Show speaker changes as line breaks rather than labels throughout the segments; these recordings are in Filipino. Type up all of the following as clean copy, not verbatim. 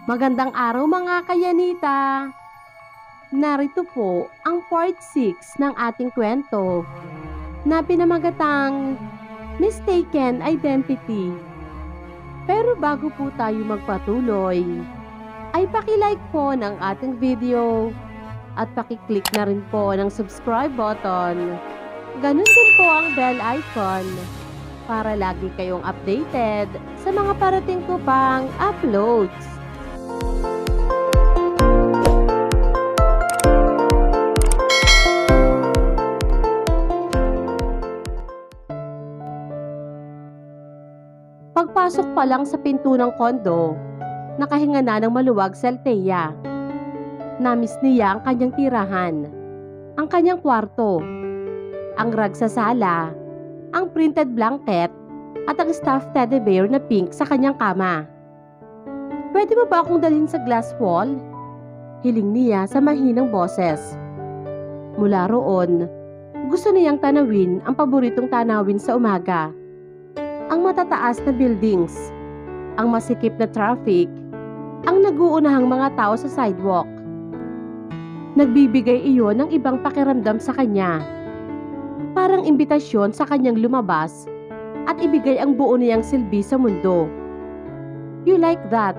Magandang araw mga kayanita! Narito po ang part 6 ng ating kwento na pinamagatang Mistaken Identity. Pero bago po tayo magpatuloy, ay paki-like po ng ating video at paki-click na rin po ng subscribe button. Ganun din po ang bell icon para lagi kayong updated sa mga parating ko pang uploads. Pagpasok pa lang sa pinto ng kondo, nakahinga na ng maluwag si Althea. Namiss niya ang kanyang tirahan, ang kanyang kwarto, ang rug sa sala, ang printed blanket, at ang stuffed teddy bear na pink sa kanyang kama. "Pwede mo ba akong dalhin sa glass wall?" hiling niya sa mahinang boses. Mula roon, gusto niyang tanawin ang paboritong tanawin sa umaga. Ang matataas na buildings, ang masikip na traffic, ang nag-uunahang mga tao sa sidewalk. Nagbibigay iyon ng ibang pakiramdam sa kanya. Parang imbitasyon sa kanyang lumabas at ibigay ang buo niyang silbi sa mundo. "You like that?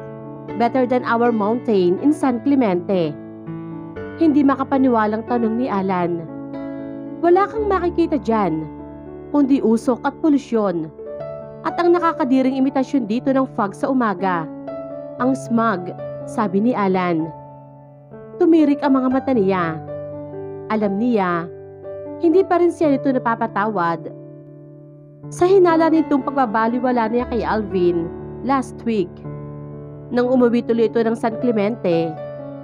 Better than our mountain in San Clemente?" Hindi makapaniwalang tanong ni Alan. "Wala kang makikita dyan, kundi usok at polusyon. At ang nakakadiring imitasyon dito ng fog sa umaga, ang smog," sabi ni Alan. Tumirik ang mga mata niya. Alam niya, hindi pa rin siya nito napapatawad. Sa hinala nitong pagbabaliwala niya kay Alvin last week. Nang umuwi tuloy ito ng San Clemente,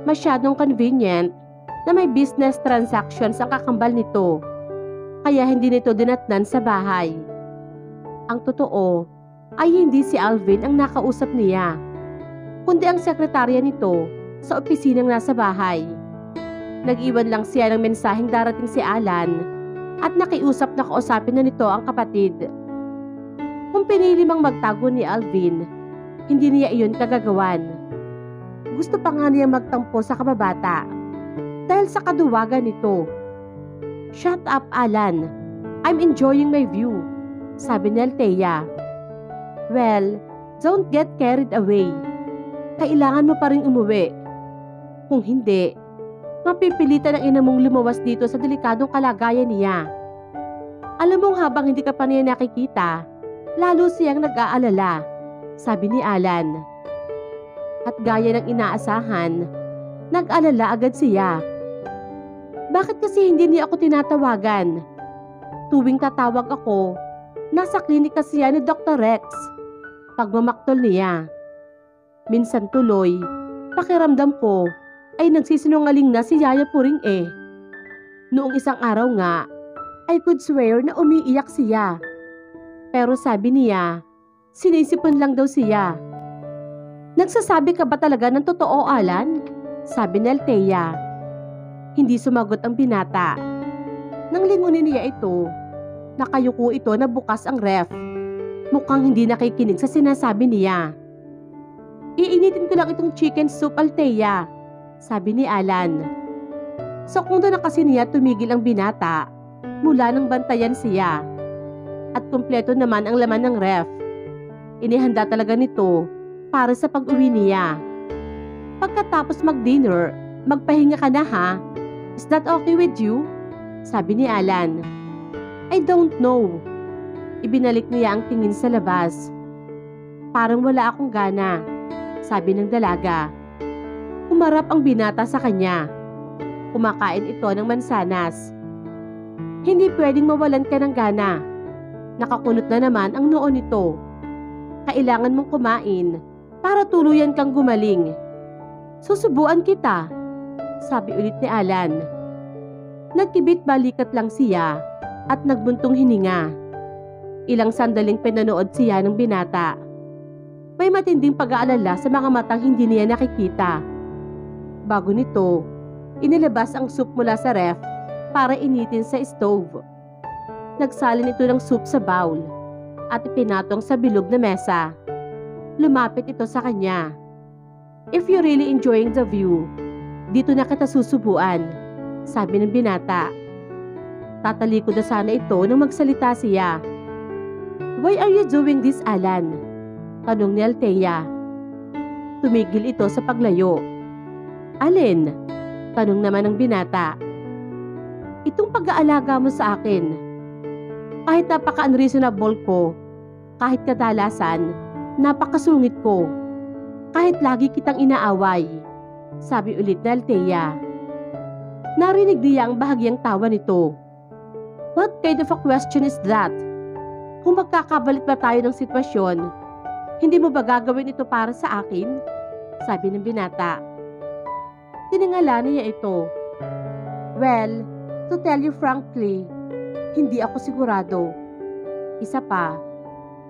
masyadong convenient na may business transactions ang kakambal nito, kaya hindi nito dinatnan sa bahay. Ang totoo ay hindi si Alvin ang nakausap niya, kundi ang sekretarya nito sa opisinang nasa bahay. Nag-iwan lang siya ng mensaheng darating si Alan at nakiusap na kausapin na nito ang kapatid. Kung pinili mang magtago ni Alvin, hindi niya iyon kagagawan. Gusto pa nga niya magtampo sa kababata dahil sa kaduwagan nito. "Shut up, Alan. I'm enjoying my view," sabi ni Althea. "Well, don't get carried away. Kailangan mo pa rin umuwi. Kung hindi, mapipilitan ang ina mong lumawas dito sa delikadong kalagayan niya. Alam mong habang hindi ka pa niya nakikita, lalo siyang nag-aalala," sabi ni Alan. At gaya ng inaasahan, nag-alala agad siya. "Bakit kasi hindi niya ako tinatawagan? Tuwing tatawag ako, nasa klinika siya ni Dr. Rex." Pagmamaktol niya. "Minsan tuloy, pakiramdam ko ay nagsisinungaling na si Yaya Puring eh. Noong isang araw nga, I could swear na umiiyak siya. Pero sabi niya, sinisipon lang daw siya." "Nagsasabi ka ba talaga ng totoo, Alan?" sabi ni Althea. Hindi sumagot ang binata. Nang lingunin niya ito, nakayuko ito na bukas ang ref. Mukhang hindi nakikinig sa sinasabi niya. "Iinitin ko lang itong chicken soup, Althea," sabi ni Alan. Sa kundo na kasi niya tumigil ang binata mula nang bantayan siya. At kumpleto naman ang laman ng ref. Inihanda talaga nito para sa pag-uwi niya. "Pagkatapos mag-dinner, magpahinga ka na ha? Is that okay with you?" sabi ni Alan. "I don't know." Ibinalik niya ang tingin sa labas. "Parang wala akong gana," sabi ng dalaga. Umarap ang binata sa kanya. Kumakain ito ng mansanas. "Hindi pwedeng mawalan ka ng gana. Nakakunot na naman ang noo nito. Kailangan mong kumain para tuluyan kang gumaling." "Susubuan kita," sabi ulit ni Alan. Nagkibit balikat lang siya at nagbuntong hininga. Ilang sandaling pinanood siya ng binata. May matinding pag-aalala sa mga matang hindi niya nakikita. Bago nito, inilabas ang soup mula sa ref para initin sa stove. Nagsalin ito ng soup sa bowl at ipinatong sa bilog na mesa. Lumapit ito sa kanya. If you're really enjoying the view, dito na kita susubuan, sabi ng binata. Tatalikod na sana ito nang magsalita siya. Why are you doing this, Alan? Tanong ni Althea. Tumigil ito sa paglayo. Alin? Tanong naman ng binata. Itong pag-aalaga mo sa akin. Kahit napaka-unreasonable ko, kahit kadalasan, napakasungit ko. Kahit lagi kitang inaaway, sabi ulit ni Althea. Narinig niya ang bahagyang tawa nito. What kind of a question is that? Kung magkakabalit ba tayo ng sitwasyon, hindi mo ba gagawin ito para sa akin? Sabi ng binata. Tiningala niya ito. Well, to tell you frankly, hindi ako sigurado. Isa pa,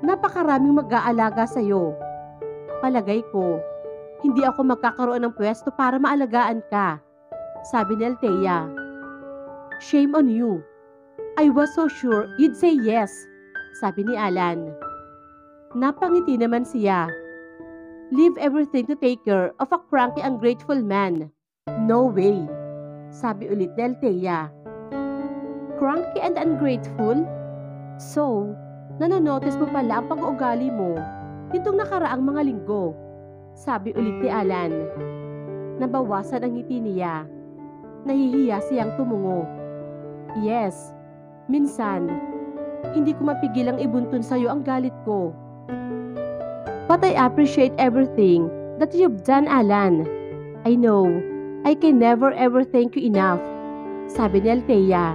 napakaraming mag-aalaga sa'yo. Palagay ko, hindi ako magkakaroon ng pwesto para maalagaan ka, sabi ni Althea. Shame on you. I was so sure you'd say yes, sabi ni Alan. Napangiti naman siya. Leave everything to take care of a cranky, ungrateful man. No way, sabi ulit ni Althea. Cranky and ungrateful? So, nanonotice mo pala ang pag-uugali mo nitong nakaraang mga linggo, sabi ulit ni Alan. Nabawasan ang ngiti niya. Nahihiya siyang tumungo. Yes, minsan, hindi ko mapigil ang ibuntun sa'yo ang galit ko. But I appreciate everything that you've done, Alan. I know, I can never ever thank you enough, sabi ni Althea.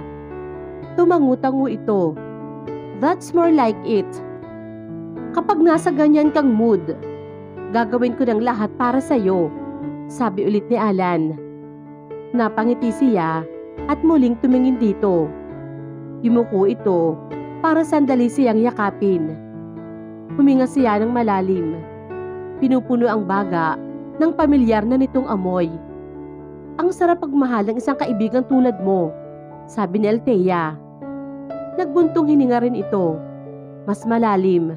Tumangutango ito. That's more like it. Kapag nasa ganyan kang mood, gagawin ko ng lahat para sa'yo, sabi ulit ni Alan. Napangiti siya at muling tumingin dito. Yumuko ito para sandali siyang yakapin. Huminga siya ng malalim. Pinupuno ang baga ng pamilyar na nitong amoy. Ang sarap pagmahal ng isang kaibigang tulad mo, sabi ni Althea. Nagbuntong hininga rin ito, mas malalim.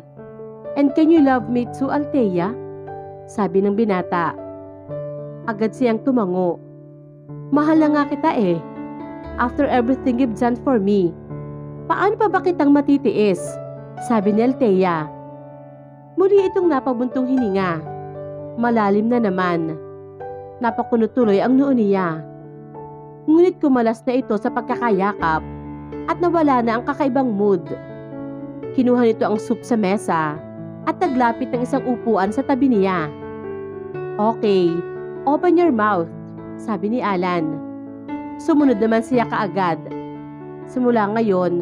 And can you love me too, Althea? Sabi ng binata. Agad siyang tumango. Mahal na nga kita eh. After everything you've done for me, paano pa ba kitang matitiis? Sabi ni Althea. Muli itong napabuntong hininga. Malalim na naman. Napakunot tuloy ang noo niya. Ngunit kumalas na ito sa pagkakayakap at nawala na ang kakaibang mood. Kinuha nito ang soup sa mesa at naglapit ng isang upuan sa tabi niya. Okay, open your mouth, sabi ni Alan. Sumunod naman siya kaagad. Simula ngayon,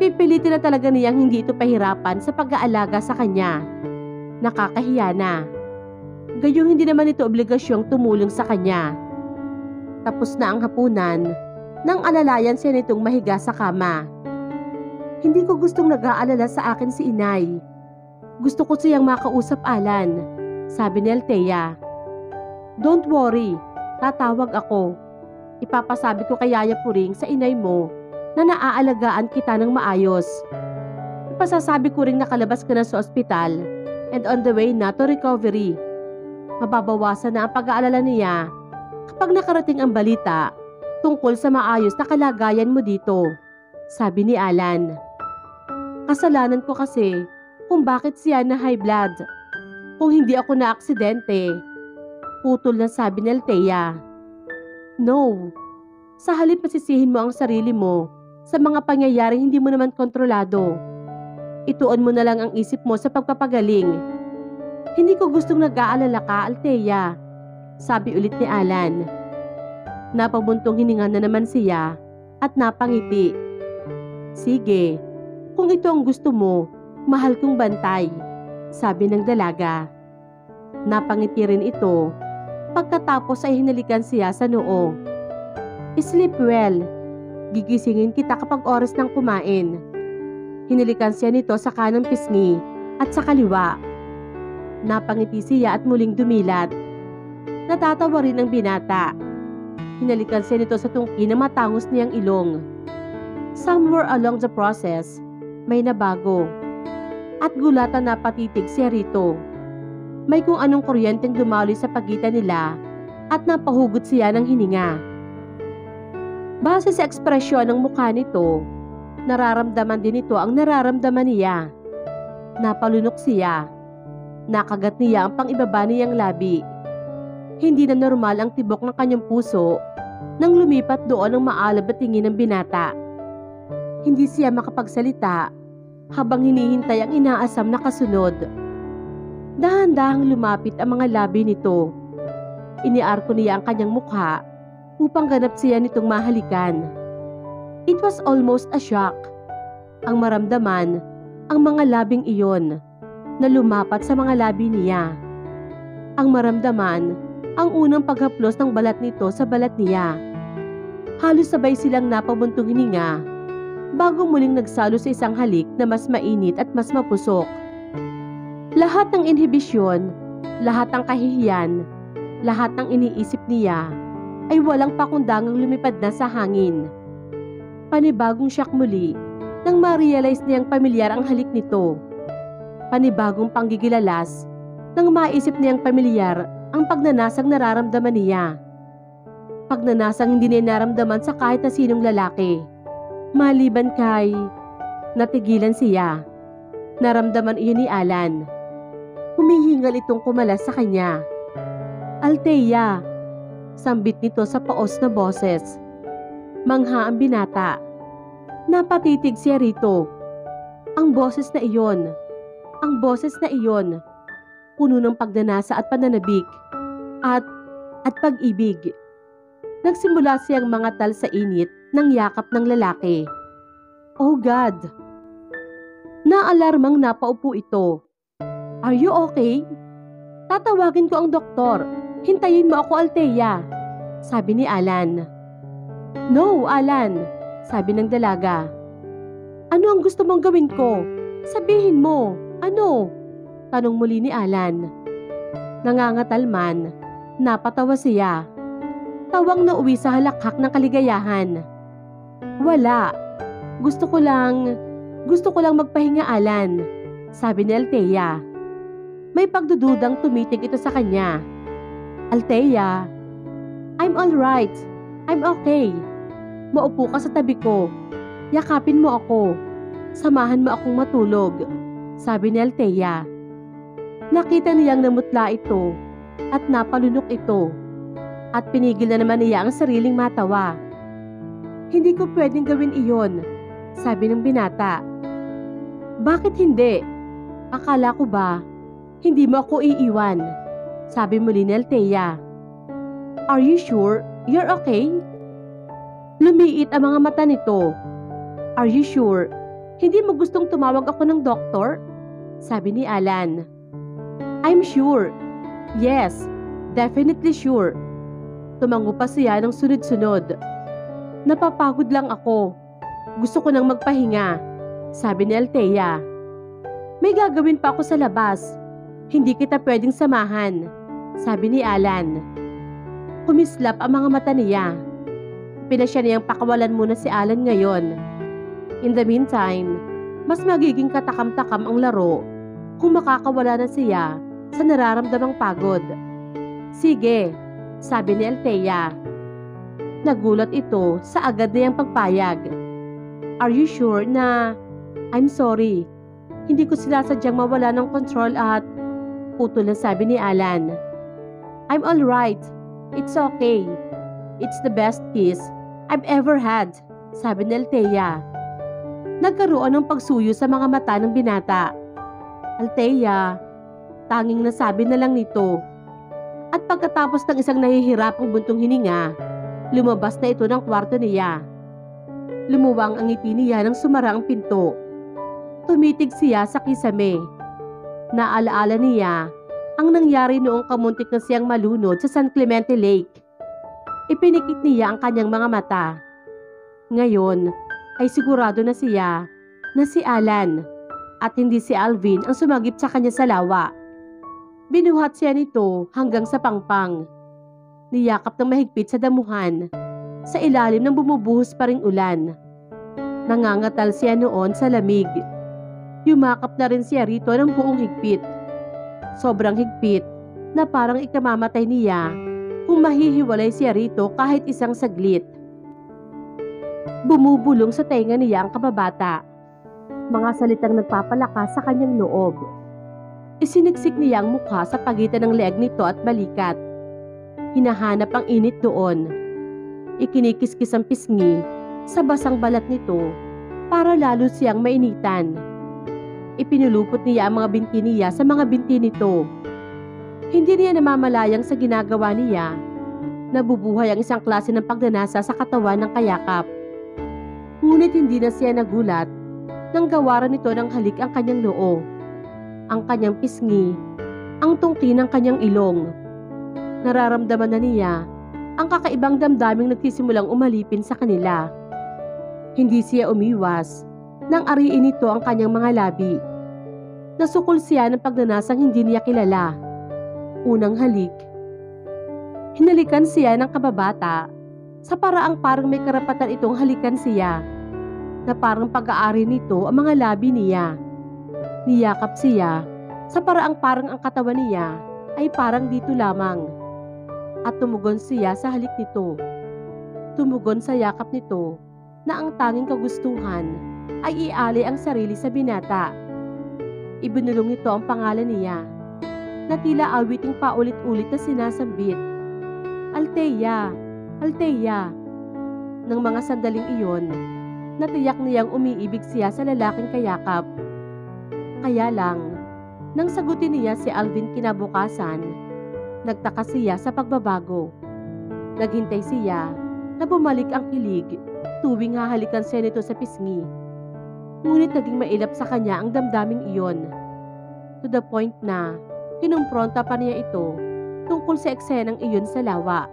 pipilitin na talaga niyang hindi ito pahirapan sa pag-aalaga sa kanya. Nakakahiya na. Gayong hindi naman ito obligasyong tumulong sa kanya. Tapos na ang hapunan nang alalayan siya nitong mahiga sa kama. Hindi ko gustong nag-aalala sa akin si inay. Gusto ko siyang makausap, Alan, sabi ni Althea. Don't worry, tatawag ako. Ipapasabi ko kay Yaya Puring sa inay mo na naaalagaan kita ng maayos. Ipasasabi ko ring nakalabas ka na sa ospital and on the way na to recovery. Mababawasan na ang pag-aalala niya kapag nakarating ang balita tungkol sa maayos na kalagayan mo dito, sabi ni Alan. Kasalanan ko kasi kung bakit siya na high blood. Kung hindi ako na aksidente, putol na sabi ni Althea. No, sa halip masisihin mo ang sarili mo sa mga pangyayaring hindi mo naman kontrolado. Ituon mo na lang ang isip mo sa pagpapagaling. Hindi ko gustong nag-aalala ka, Althea, sabi ulit ni Alan. Napabuntong hininga na naman siya at napangiti. Sige, kung ito ang gusto mo, mahal kong bantay, sabi ng dalaga. Napangiti rin ito. Pagkatapos ay hinalikan siya sa noo. Sleep well. Gigisingin kita kapag oras ng kumain. Hinalikan siya nito sa kanang pisngi at sa kaliwa. Napangiti siya at muling dumilat. Natatawa rin ang binata. Hinalikan siya nito sa tungki na matangos niyang ilong. Somewhere along the process, may nabago. At gulatan na patitig siya rito. May kung anong kuryenteng dumaloy sa pagitan nila at napahugot siya ng hininga. Base sa ekspresyon ng mukha nito, nararamdaman din ito ang nararamdaman niya. Napalunok siya. Nakagat niya ang pang-ibaba niyang labi. Hindi na normal ang tibok ng kanyang puso nang lumipat doon ang maalab na tingin ng binata. Hindi siya makapagsalita habang hinihintay ang inaasam na kasunod. Dahan-dahang lumapit ang mga labi nito. Iniarko niya ang kanyang mukha upang ganap siya nitong mahalikan. It was almost a shock. Ang maramdaman ang mga labing iyon na lumapat sa mga labi niya. Ang maramdaman ang unang paghaplos ng balat nito sa balat niya. Halos sabay silang napabuntong hininga bago muling nagsalo sa isang halik na mas mainit at mas mapusok. Lahat ng inhibisyon, lahat ng kahihiyan, lahat ng iniisip niya ay walang pakundangang lumipad na sa hangin. Panibagong shock muli nang ma-realize niyang pamilyar ang halik nito. Panibagong panggigilalas nang maisip niyang pamilyar ang pagnanasang nararamdaman niya. Pagnanasang hindi niya naramdaman sa kahit na sinong lalaki. Maliban kay natigilan siya. Naramdaman iyon ni Alan. Humihingal itong kumalas sa kanya. Althea, sambit nito sa paos na boses. Mangha ang binata. Napatitig siya rito. Ang boses na iyon. Ang boses na iyon. Puno ng pagnanasa at pananabik. At pag-ibig. Nagsimula siyang mangatal sa init ng yakap ng lalaki. Oh God! Naalarmang napaupo ito. Are you okay? Tatawagin ko ang doktor. Hintayin mo ako, Althea, sabi ni Alan. No, Alan, sabi ng dalaga. Ano ang gusto mong gawin ko? Sabihin mo, ano? Tanong muli ni Alan. Nangangatal man, napatawa siya. Tawang nauwi sa halakhak ng kaligayahan. Wala. Gusto ko lang magpahinga, Alan, sabi ni Althea. May pagdududang tumitig ito sa kanya. Althea, I'm all right. I'm okay. Maupo ka sa tabi ko. Yakapin mo ako. Samahan mo akong matulog, sabi ni Althea. Nakita niyang namutla ito at napalunok ito. At pinigil na naman niya ang sariling matawa. Hindi ko pwedeng gawin iyon, sabi ng binata. Bakit hindi? Akala ko ba hindi mo ako iiwan, sabi muli ni Althea. Are you sure you're okay? Lumiit ang mga mata nito. Are you sure hindi mo gustong tumawag ako ng doktor? Sabi ni Alan. I'm sure. Yes, definitely sure. Tumango pa siya ng sunod-sunod. Napapagod lang ako. Gusto ko nang magpahinga, sabi ni Althea. May gagawin pa ako sa labas. Hindi kita pwedeng samahan, sabi ni Alan. Kumislap ang mga mata niya. Pinasya niyang pakawalan muna si Alan ngayon. In the meantime, mas magiging katakam-takam ang laro kung makakawala na siya sa nararamdamang pagod. Sige, sabi ni Althea. Nagulat ito sa agad niyang pagpayag. Are you sure na... I'm sorry. Hindi ko sinasadyang mawala ng control at... Putol na sabi ni Alan. I'm all right. It's okay. It's the best kiss I've ever had, sabi ni Althea. Nagkaroon ng pagsuyo sa mga mata ng binata. Althea, tanging nasabi na lang nito. At pagkatapos ng isang nahihirapang buntong hininga, lumabas na ito ng kwarto niya. Lumuwang ang ngiti niya nang sumara ang pinto. Tumitig siya sa kisame. Naalaala niya ang nangyari noong kamuntik na siyang malunod sa San Clemente Lake. Ipinikit niya ang kanyang mga mata. Ngayon ay sigurado na siya na si Alan at hindi si Alvin ang sumagip sa kanya sa lawa. Binuhat siya nito hanggang sa pangpang. Niyakap ng mahigpit sa damuhan sa ilalim ng bumubuhos pa ring ulan. Nangangatal siya noon sa lamig. Yumakap na rin siya rito ng buong higpit. Sobrang higpit na parang ikamamatay niya kung mahihiwalay siya rito kahit isang saglit. Bumubulong sa tenga niya ang kababata. Mga salitang nagpapalakas sa kanyang loob. Isiniksik niya ang mukha sa pagitan ng leeg nito at balikat. Hinahanap ang init doon. Ikinikiskis ang pisngi sa basang balat nito para lalo siyang mainitan. Ipinulupot niya ang mga binti niya sa mga binti nito. Hindi niya namamalayang sa ginagawa niya. Nabubuhay ang isang klase ng pagnanasa sa katawan ng kayakap. Ngunit hindi na siya nagulat nang gawaran nito ng halik ang kanyang noo, ang kanyang pisngi, ang tungki ng kanyang ilong. Nararamdaman na niya ang kakaibang damdaming nagsisimulang umalipin sa kanila. Hindi siya umiwas nang ariin nito ang kanyang mga labi. Nasukol siya ng pagnanasang hindi niya kilala. Unang halik. Hinalikan siya ng kababata sa paraang parang may karapatan itong halikan siya, na parang pag-aari nito ang mga labi niya. Niyakap siya sa paraang parang ang katawan niya ay parang dito lamang. At tumugon siya sa halik nito. Tumugon sa yakap nito na ang tanging kagustuhan ay ialay ang sarili sa binata. Ibinulong nito ang pangalan niya na tila awiting paulit-ulit na sinasambit. Althea, Althea. Nang mga sandaling iyon, natiyak niyang umiibig siya sa lalaking kayakap. Kaya lang, nang sagutin niya si Alvin kinabukasan, nagtaka siya sa pagbabago. Naghintay siya na bumalik ang kilig tuwing hahalikan siya nito sa pisngi. Ngunit naging mailap sa kanya ang damdaming iyon. To the point na kinumpronta pa niya ito tungkol sa eksenang iyon sa lawa.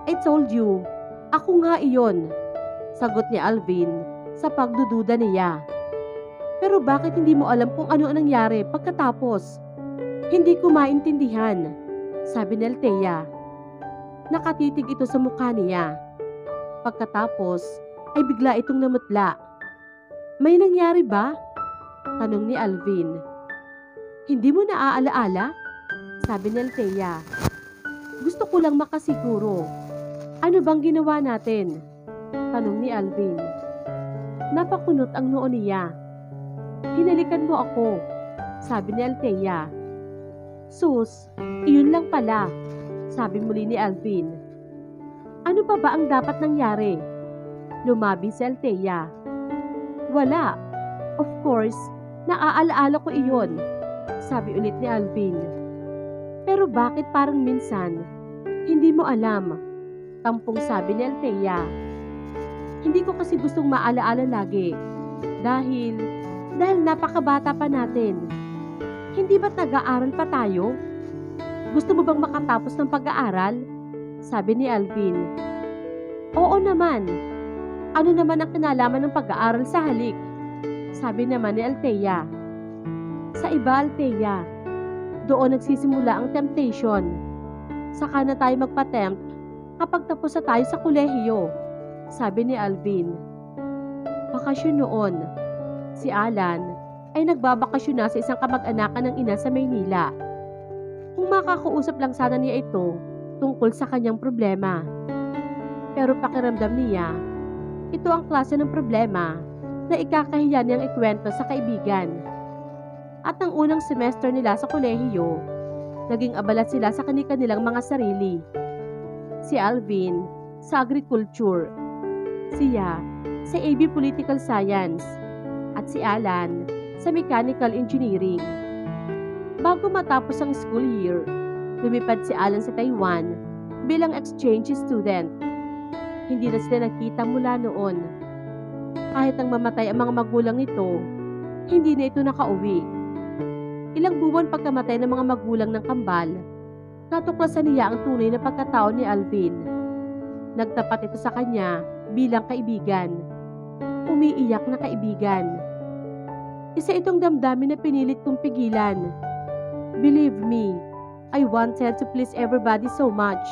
I told you, ako nga iyon, sagot ni Alvin sa pagdududa niya. Pero bakit hindi mo alam kung ano ang nangyari pagkatapos? Hindi ko maintindihan, sabi ni Althea. Nakatitig ito sa mukha niya. Pagkatapos ay bigla itong namutla. May nangyari ba? Tanong ni Alvin. Hindi mo naaalaala? Sabi ni Althea. Gusto ko lang makasiguro. Ano bang ginawa natin? Tanong ni Alvin. Napakunot ang noo niya. Hinalikan mo ako, sabi ni Althea. Sus, iyon lang pala, sabi muli ni Alvin. Ano pa ba ang dapat nangyari? Lumabi si Althea. Wala. Of course, naaalaala ko iyon, sabi ulit ni Alvin. Pero bakit parang minsan, hindi mo alam? Tampong sabi ni Althea. Hindi ko kasi gustong maalaala lagi. Dahil napakabata pa natin. Hindi ba't nag-aaral pa tayo? Gusto mo bang makatapos ng pag-aaral? Sabi ni Alvin. Oo naman. Ano naman ang kinalaman ng pag-aaral sa halik? Sabi naman ni Althea. Sa iba, Althea, doon nagsisimula ang temptation. Saka na tayo magpa-tempt kapag tapos na tayo sa kolehiyo, sabi ni Alvin. Bakasyon noon. Si Alan ay nagbabakasyon na sa isang kamag-anakan ng ina sa Maynila. Kung makakausap lang sana niya ito tungkol sa kanyang problema. Pero pakiramdam niya, ito ang klase ng problema na ikakahiya niyang ikwento sa kaibigan. At ang unang semester nila sa kolehiyo, naging abala sila sa kanilang mga sarili. Si Alvin sa agriculture, siya sa AB Political Science, at si Alan sa Mechanical Engineering. Bago matapos ang school year, lumipad si Alan sa Taiwan bilang exchange student. Hindi na sila nakita mula noon. Kahit nang mamatay ang mga magulang nito, hindi na ito nakauwi. Ilang buwan pagkamatay ng mga magulang ng kambal, natuklasan niya ang tunay na pagkatao ni Alvin. Nagtapat ito sa kanya bilang kaibigan. Umiiyak na kaibigan. Isa itong damdamin na pinilit kong pigilan. Believe me, I wanted to please everybody so much.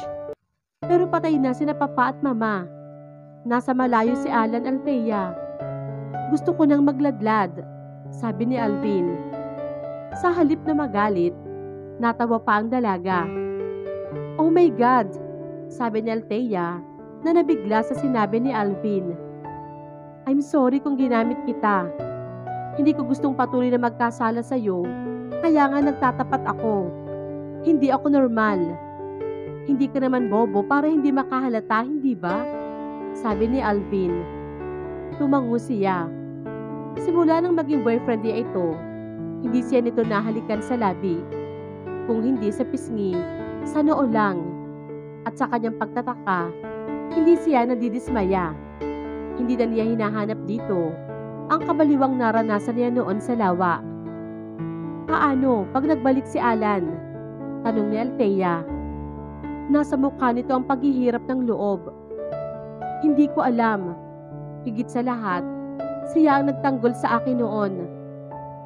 Pero patay na sina papa at mama. Nasa malayo si Alan, Althea. Gusto ko nang magladlad, sabi ni Alvin. Sa halip na magalit, Natawa pa ang dalaga. Oh my God! Sabi ni Althea na nabigla sa sinabi ni Alvin. I'm sorry kung ginamit kita. Hindi ko gustong patuloy na magkasala sa iyo, kaya nga nagtatapat ako. Hindi ako normal. Hindi ka naman bobo para hindi makahalata, hindi ba? Sabi ni Alvin. Tumango siya. Simula nang maging boyfriend niya ito, hindi siya nito nahalikan sa labi. Kung hindi sa pisngi, sa noo lang. At sa kanyang pagtataka, hindi siya nadidismaya. Hindi na niya hinahanap dito ang kabaliwang naranasan niya noon sa lawa. Paano pag nagbalik si Alan? Tanong ni Althea. Nasa mukha nito ang paghihirap ng loob. Hindi ko alam. Higit sa lahat, siya ang nagtanggol sa akin noon.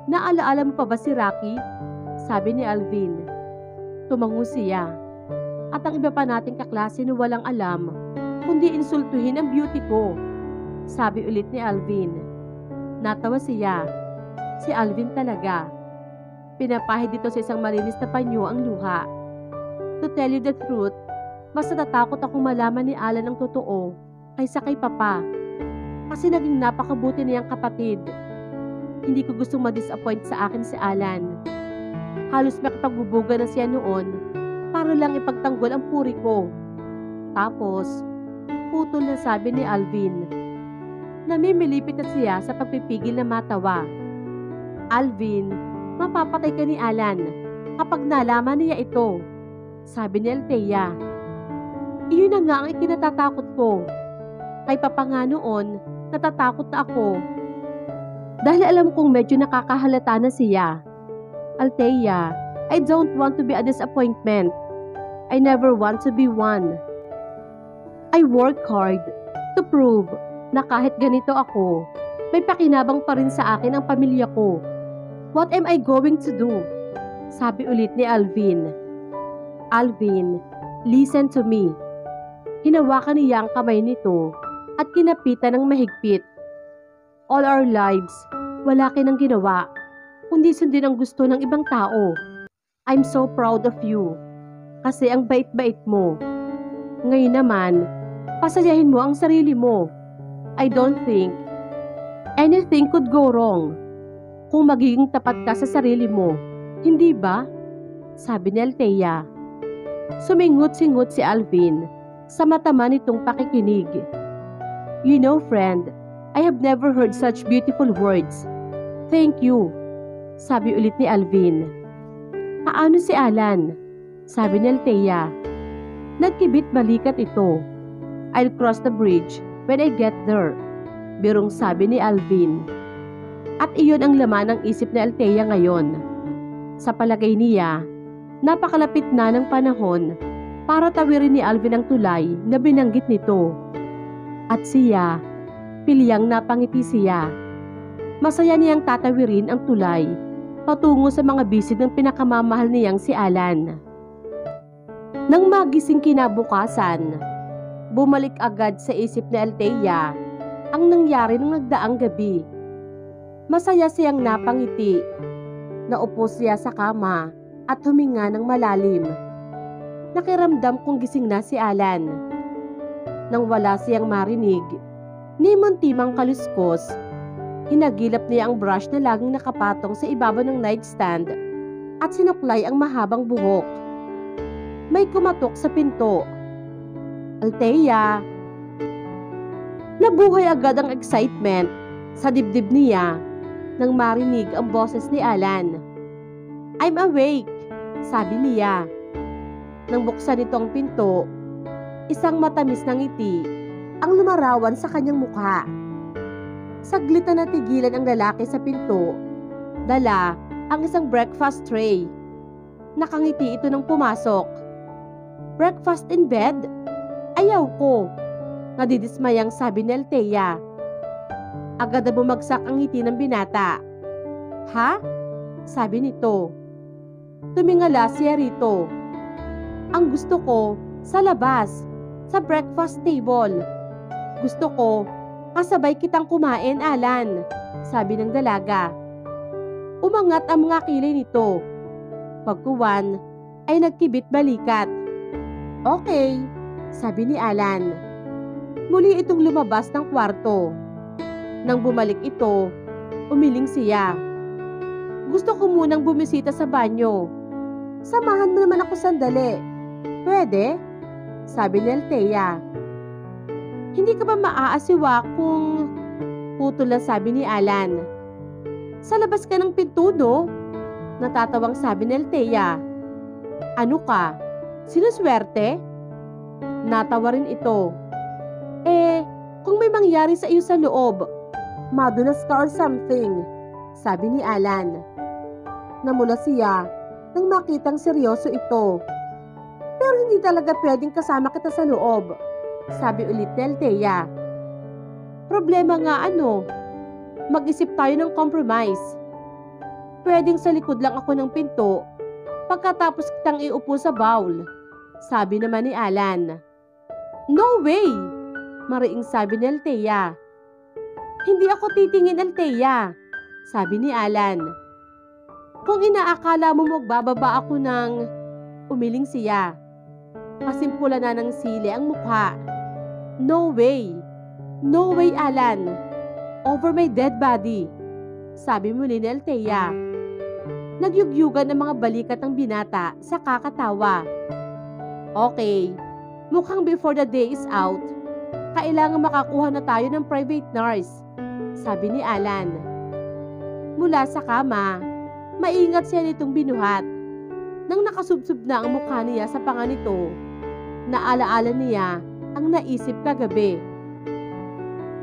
Naalaala mo pa ba si Rocky? Sabi ni Alvin. Tumango siya. At ang iba pa nating kaklase na walang alam, kundi insultuhin ang beauty ko. Sabi ulit ni Alvin. Natawa siya. Si Alvin talaga. Pinapahid dito sa isang malinis na panyo ang luha. To tell you the truth, mas natatakot akong malaman ni Alan ang totoo kaysa kay Papa. Kasi naging napakabuti niyang kapatid. Hindi ko gustong ma-disappoint sa akin si Alan. Halos makipagbubuga na siya noon para lang ipagtanggol ang puri ko. Tapos, putol na sabi ni Alvin. Namimilipit na siya sa pagpipigil na matawa. Alvin, mapapatay ka ni Alan kapag nalaman niya ito, sabi ni Althea. Iyon na nga ang ikinatatakot ko. Kay Papa nga noon, natatakot na ako. Dahil alam kong medyo nakakahalata na siya. Althea, I don't want to be a disappointment. I never want to be one. I work hard to prove na kahit ganito ako, may pakinabang pa rin sa akin ang pamilya ko. What am I going to do? Sabi ulit ni Alvin. Alvin, listen to me. Hinawakan niya ang kamay nito at kinapitan ng mahigpit. All our lives, wala kinang ginawa, kundi sundin ang gusto ng ibang tao. I'm so proud of you, kasi ang bait-bait mo. Ngayon naman, pasayahin mo ang sarili mo. I don't think anything could go wrong kung magiging tapat ka sa sarili mo, hindi ba? Sabi ni Althea. Sumingot-singot si Alvin sa mata nitong pakikinig. You know, friend, I have never heard such beautiful words. Thank you, sabi ulit ni Alvin. Paano si Alan? Sabi ni Althea. Nagkibit balikat ito. I'll cross the bridge when I get there, birong sabi ni Alvin. At iyon ang laman ng isip ni Althea ngayon. Sa palagay niya, napakalapit na ng panahon para tawirin ni Alvin ang tulay na binanggit nito. At siya, pilyang napangiti siya. Masaya niyang tatawirin ang tulay patungo sa mga bisig ng pinakamamahal niyang si Alan. Nang magising kinabukasan, bumalik agad sa isip ni Althea ang nangyari nung nagdaang gabi. Masaya siyang napangiti. Naupo siya sa kama at huminga ng malalim. Nakiramdam kung gising na si Alan. Nang wala siyang marinig, ni muntimang kaluskos, hinagilap niya ang brush na laging nakapatong sa ibabaw ng nightstand at sinuklay ang mahabang buhok. May kumatok sa pinto. Althea! Nabuhay agad ang excitement sa dibdib niya nang marinig ang boses ni Alan. I'm awake, sabi niya. Nang buksan nito ang pinto, isang matamis na ngiti ang lumarawan sa kanyang mukha. Saglit na natigilan ang lalaki sa pinto. Dala ang isang breakfast tray. Nakangiti ito nang pumasok. Breakfast in bed? Ayaw ko, nadidismayang sabi ni Althea. Agad na bumagsak ang ngiti ng binata. Ha? Sabi nito. Tumingala siya rito. Ang gusto ko, sa labas, sa breakfast table. Gusto ko, kasabay kitang kumain, Alan, sabi ng dalaga. Umangat ang mga kilay nito. Pagkuwan ay nagkibit balikat. Okay, sabi ni Alan. Muli itong lumabas ng kwarto. Nang bumalik ito, umiling siya. Gusto ko munang bumisita sa banyo. Samahan mo naman ako sandali. Pwede? Sabi ni Althea. Hindi ka ba maaasiwa kung... Putol na sabi ni Alan. Sa labas ka ng pinto, no? Natatawang sabi ni Althea. Ano ka? Sinuswerte? Natawa rin ito. Kung may mangyari sa iyo sa loob, madulas ka or something, sabi ni Alan. Namula siya nang makitang seryoso ito. Pero hindi talaga pwedeng kasama kita sa loob, sabi ulit ni Althea. Problema nga mag-isip tayo ng compromise. Pwedeng sa likod lang ako ng pinto pagkatapos kitang iupo sa bowl, sabi naman ni Alan. No way! Mariing sabi ni Althea. Hindi ako titingin, Althea, sabi ni Alan. Kung inaakala mo magbababa ako ng... Umiling siya. Pasimpula na ng sili ang mukha. No way! No way, Alan! Over my dead body, sabi muli ni Althea. Nagyugyugan ang mga balikat ng binata sa kakatawa. Okay, mukhang before the day is out, kailangan makakuha na tayo ng private nurse, sabi ni Alan. Mula sa kama, maingat siya nitong binuhat. Nang nakasubsob na ang mukha niya sa panga nito, naalaala niya ang naisip kagabi.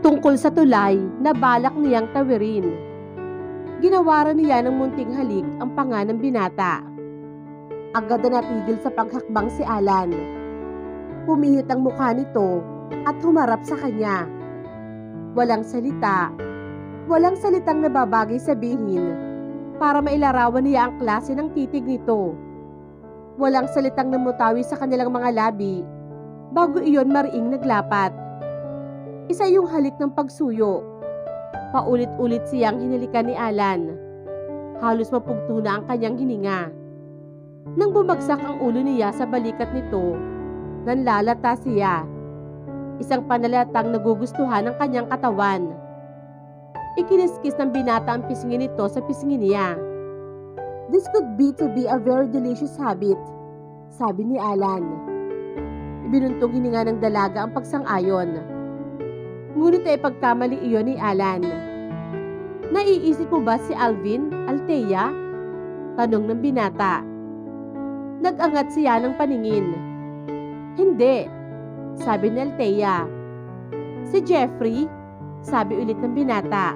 Tungkol sa tulay na balak niyang tawirin. Ginawaran niya ng munting halik ang panga ng binata. Agad na natigil sa paghakbang si Alan. Pumihit ang mukha nito at humarap sa kanya. Walang salitang nababagay sabihin para mailarawan niya ang klase ng titig nito. Walang salitang namutawi sa kanilang mga labi bago iyon mariing naglapat. Isa yung halik ng pagsuyo. Paulit-ulit siyang hinalikan ni Alan. Halos mapugto na ang kanyang hininga. Nang bumagsak ang ulo niya sa balikat nito, nanlalata siya. Isang panalatang nagugustuhan ng kanyang katawan. Ikiniskis ng binata ang pisngin nito sa pisngin niya. This could be a very delicious habit, sabi ni Alan. Ibinuntong hininga ng dalaga ang pagsang-ayon. Ngunit ay pagkamali iyon ni Alan. Naiisip mo ba si Alvin, Althea? Tanong ng binata. Nag-angat siya ng paningin. Hindi, sabi ni Althea. Si Jeffrey, sabi ulit ng binata.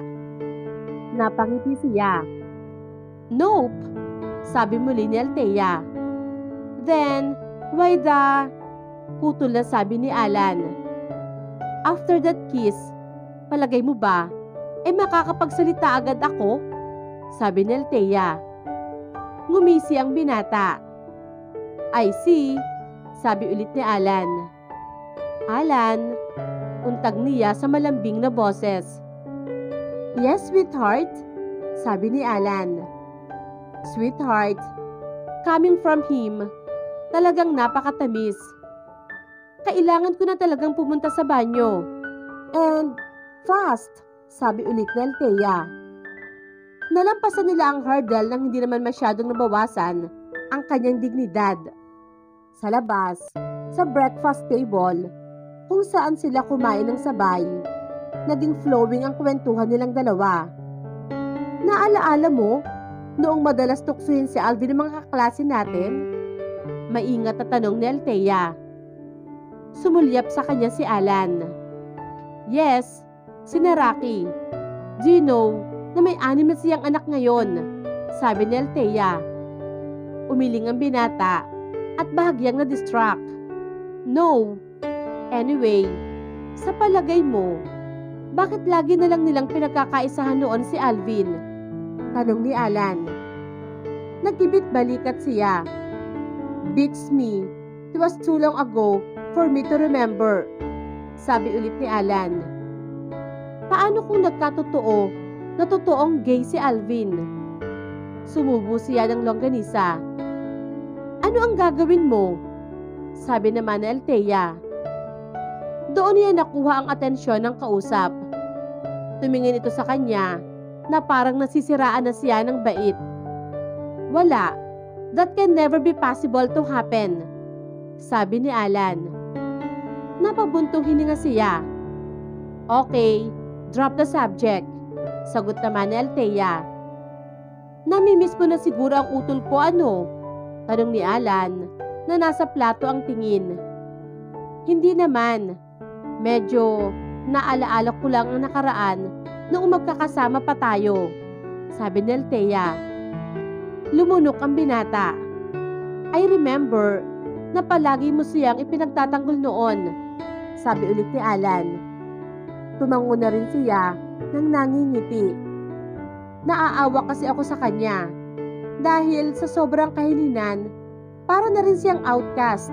Napangiti siya. Nope, sabi muli ni Althea. Then, why the... Putol na sabi ni Alan. After that kiss, palagay mo ba, makakapagsalita agad ako? Sabi ni Althea. Ngumisi ang binata. I see, sabi ulit ni Alan. Alan, untag niya sa malambing na boses. Yes, sweetheart, sabi ni Alan. Sweetheart, coming from him, talagang napakatamis. Kailangan ko na talagang pumunta sa banyo. And fast, sabi ulit ni Althea. Nalampasan nila ang hurdle nang hindi naman masyadong nabawasan ang kanyang dignidad. Sa labas, sa breakfast table, kung saan sila kumain ng sabay, naging flowing ang kwentuhan nilang dalawa. Naalaala mo, noong madalas tuksuhin si Alvin ng mga kaklase natin? Maingat na tanong ni Althea. Sumulyap sa kanya si Alan. Yes, si Naraki. Do you know na may 6 na siyang anak ngayon? Sabi ni Althea. Umiling ang binata at bahagyang na-distract. No. Anyway, sa palagay mo, bakit lagi na lang nilang pinagkakaisahan noon si Alvin? Tanong ni Alan. Nagkibit balikat siya. Beats me. It was too long ago for me to remember. Sabi ulit ni Alan. Paano kung nagkatotoo na totoong gay si Alvin? Sumubo siya ng longganisa. Ano ang gagawin mo? Sabi naman ni Althea. Doon niya nakuha ang atensyon ng kausap. Tumingin ito sa kanya na parang nasisiraan na siya ng bait. Wala. That can never be possible to happen, sabi ni Alan. Napabuntong hininga siya. Okay, drop the subject, sagot naman ni Althea. Namimiss mo na siguro ang utol ko ano? Tanong ni Alan na nasa plato ang tingin. Hindi naman. Medyo naalaala ko lang ang nakaraan noong magkakasama pa tayo, sabi ni Althea. Lumunok ang binata. I remember na palagi mo siyang ipinagtatanggol noon, sabi ulit ni Alan. Tumango na rin siya nang nangingiti. Naaawa kasi ako sa kanya dahil sa sobrang kahilingan, para na rin siyang outcast,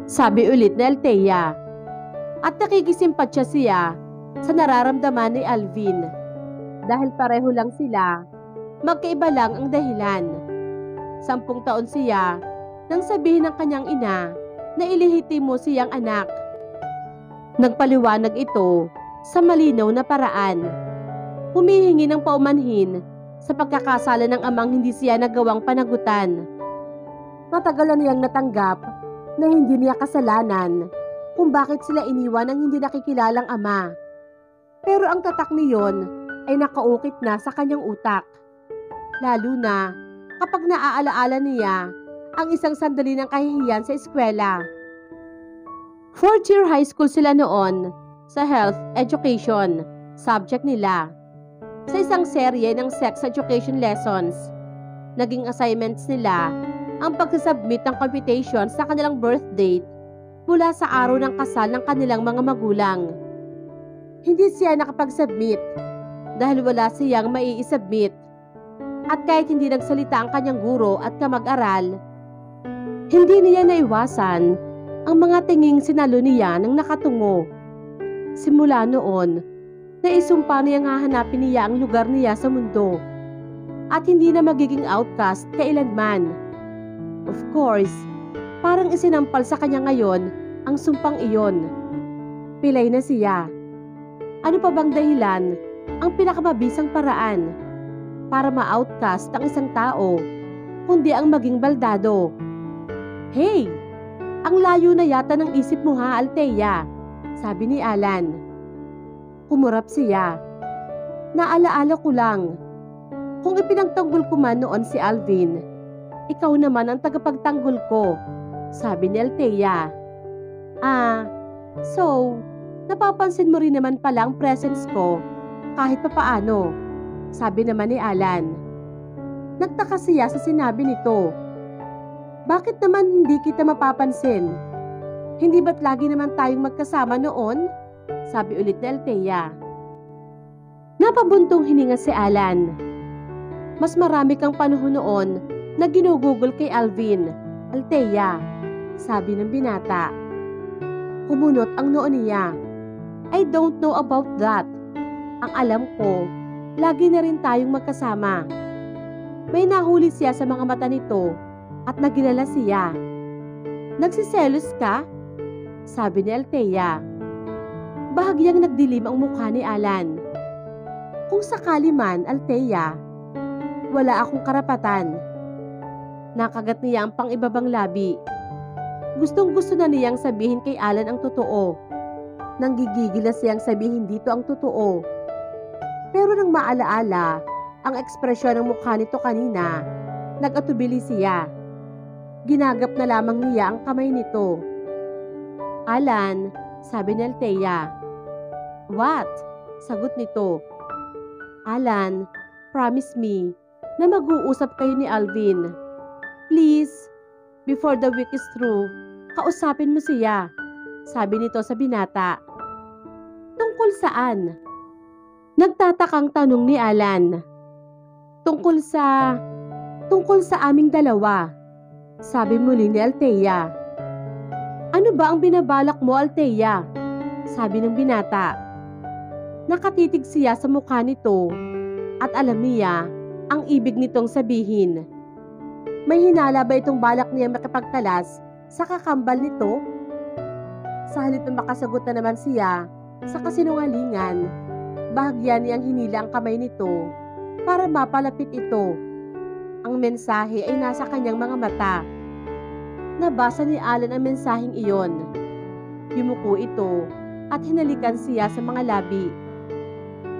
sabi ulit ni Althea. At nakikisimpatya siya sa nararamdaman ni Alvin. Dahil pareho lang sila, magkaiba lang ang dahilan. 10 taon siya nang sabihin ng kanyang ina na ilehitimo siyang anak. Nagpaliwanag ito sa malinaw na paraan. Humihingi ng paumanhin sa pagkakasala ng amang hindi siya nagawang panagutan. Matagal na niyang natanggap na hindi niya kasalanan kung bakit sila iniwan ng hindi nakikilalang ama. Pero ang tatak niyon ay nakaukit na sa kanyang utak. Lalo na kapag naaalaala niya ang isang sandali ng kahihiyan sa eskwela. 4th year high school sila noon sa health education, subject nila. Sa isang serye ng sex education lessons, naging assignments nila ang pagsasubmit ng computation sa kanilang birth date mula sa araw ng kasal ng kanilang mga magulang. Hindi siya nakapag-submit dahil wala siyang mai-submit. At kahit hindi nagsalita ang kanyang guro at kamag-aral, hindi niya naiwasan ang mga tinging sinalo niya ng nakatungo. Simula noon, naisumpa niyang hahanapin niya ang lugar niya sa mundo at hindi na magiging outcast kailanman. Of course, parang isinampal sa kanya ngayon ang sumpang iyon. Pilay na siya. Ano pa bang dahilan ang pinakamabisang paraan para ma-outcast ang isang tao, kundi ang maging baldado? Hey! Ang layo na yata ng isip mo ha, Althea, sabi ni Alan. Kumurap siya. Naalaala ko lang. Kung ipinagtanggol ko man noon si Alvin, ikaw naman ang tagapagtanggol ko, sabi ni Althea. So, napapansin mo rin naman pala ang presence ko kahit papaano, sabi naman ni Alan. Nagtaka siya sa sinabi nito. Bakit naman hindi kita mapapansin? Hindi ba't lagi naman tayong magkasama noon? Sabi ulit ni Althea. Napabuntong hininga si Alan. Mas marami kang panahon noon na ginugugol kay Alvin, Althea, sabi ng binata. Kumunot ang noo niya. I don't know about that. Ang alam ko, lagi na rin tayong magkasama. May nahuli siya sa mga mata nito at nagilala siya. Nagsiselos ka? Sabi ni Althea. Bahagyang nagdilim ang mukha ni Alan. Kung sakali man, Althea, wala akong karapatan. Nakagat niya ang pang-ibabang labi. Gustong-gusto na niyang sabihin kay Alan ang totoo. Nanggigigil na siyang sabihin dito ang totoo. Pero nang maalaala ang ekspresyon ng mukha nito kanina, nag-atubili siya. Ginagap na lamang niya ang kamay nito. Alan, sabi ni Althea. What? Sagot nito. Alan, promise me na mag-uusap kayo ni Alvin. Please, before the week is through, kausapin mo siya, sabi nito sa binata. Tungkol saan? Nagtatakang tanong ni Alan. Tungkol sa aming dalawa, sabi muli ni Althea. Ano ba ang binabalak mo, Althea? Sabi ng binata. Nakatitig siya sa mukha nito at alam niya ang ibig nitong sabihin. May hinala ba itong balak niya makipagtalas sa kakambal nito? Sa halip na makasagot na naman siya sa kasinungalingan, bahagyan niyang hinila ang kamay nito para mapalapit ito. Ang mensahe ay nasa kanyang mga mata. Nabasa ni Alan ang mensaheng iyon. Yumuko ito at hinalikan siya sa mga labi.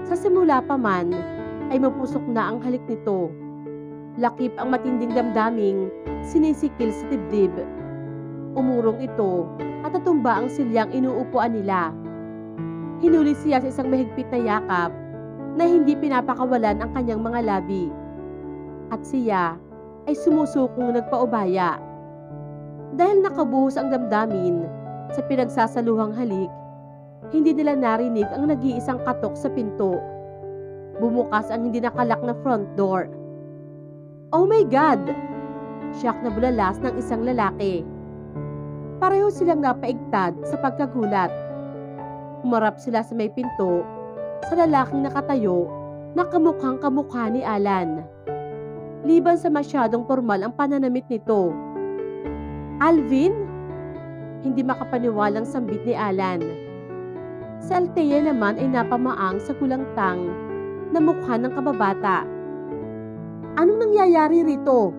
Sa simula pa man ay mapusok na ang halik nito. Lakip ang matinding damdaming sinisikil sa dibdib. Umurong ito at natumba ang silyang inuupuan nila. Hinuli siya sa isang mahigpit na yakap na hindi pinapakawalan ang kanyang mga labi. At siya ay sumusukong nagpaubaya. Dahil nakabuhos ang damdamin sa pinagsasaluhang halik, hindi nila narinig ang nag-iisang katok sa pinto. Bumukas ang hindi nakalak na front door. Oh my God! Shock na bulalas ng isang lalaki. Pareho silang napaigtad sa pagkagulat. Humarap sila sa may pinto sa lalaking nakatayo na kamukhang kamukha ni Alan. Liban sa masyadong formal ang pananamit nito. Alvin? Hindi makapaniwalang sambit ni Alan. Si Althea naman ay napamaang sa kulangtang na mukha ng kababata. Anong nangyayari rito?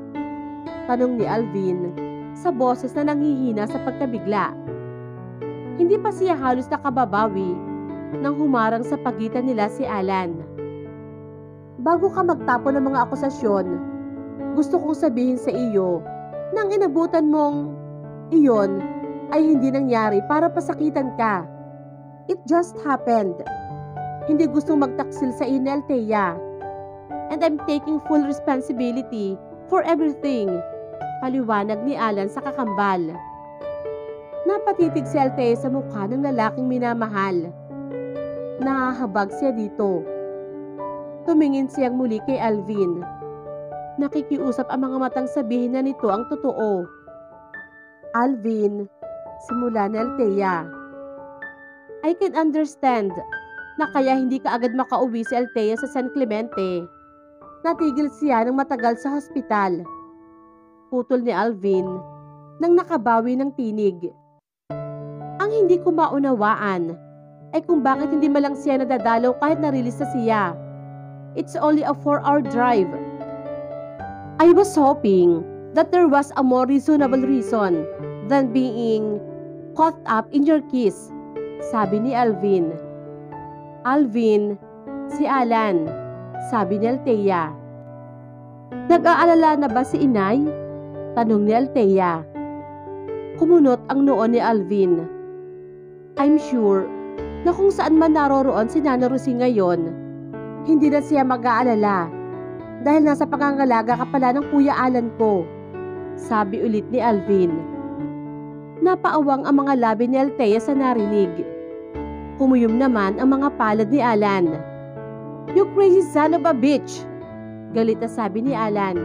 Tanong ni Alvin sa boses na nanghihina sa pagkabigla. Hindi pa siya halos nakababawi nang humarang sa pagitan nila si Alan. Bago ka magtapon ng mga akusasyon, gusto kong sabihin sa iyo na ang inabutan mong iyon ay hindi nangyari para pasakitan ka. It just happened. Hindi gustong magtaksil sa iyo ni Althea. And I'm taking full responsibility for everything. Paliwanag ni Alan sa kakambal. Napatitig si Althea sa mukha ng lalaking minamahal. Nahahabag siya dito. Tumingin siyang muli kay Alvin. Nakikiusap ang mga matang sabihin na nito ang totoo. Alvin, simula ni Althea. I can understand na kaya hindi ka agad makauwi si Althea sa San Clemente. Natigil siya ng matagal sa hospital. Putol ni Alvin nang nakabawi ng tinig. Ang hindi ko maunawaan ay kung bakit hindi malang siya nadadalaw kahit narilis na siya. It's only a 4-hour drive. I was hoping that there was a more reasonable reason than being caught up in your kiss, sabi ni Alvin. Alvin, si Alan, sabi ni Althea. Nag-aalala na ba si inay? Tanong ni Althea. Kumunot ang noo ni Alvin. I'm sure na kung saan man naroroon si Nana Rosie ngayon, hindi na siya mag-aalala dahil nasa pangangalaga ka pala ng Kuya Alan ko, sabi ulit ni Alvin. Napaawang ang mga labi ni Althea sa narinig. Kumuyom naman ang mga palad ni Alan. You crazy son of a bitch! Galit na sabi ni Alan.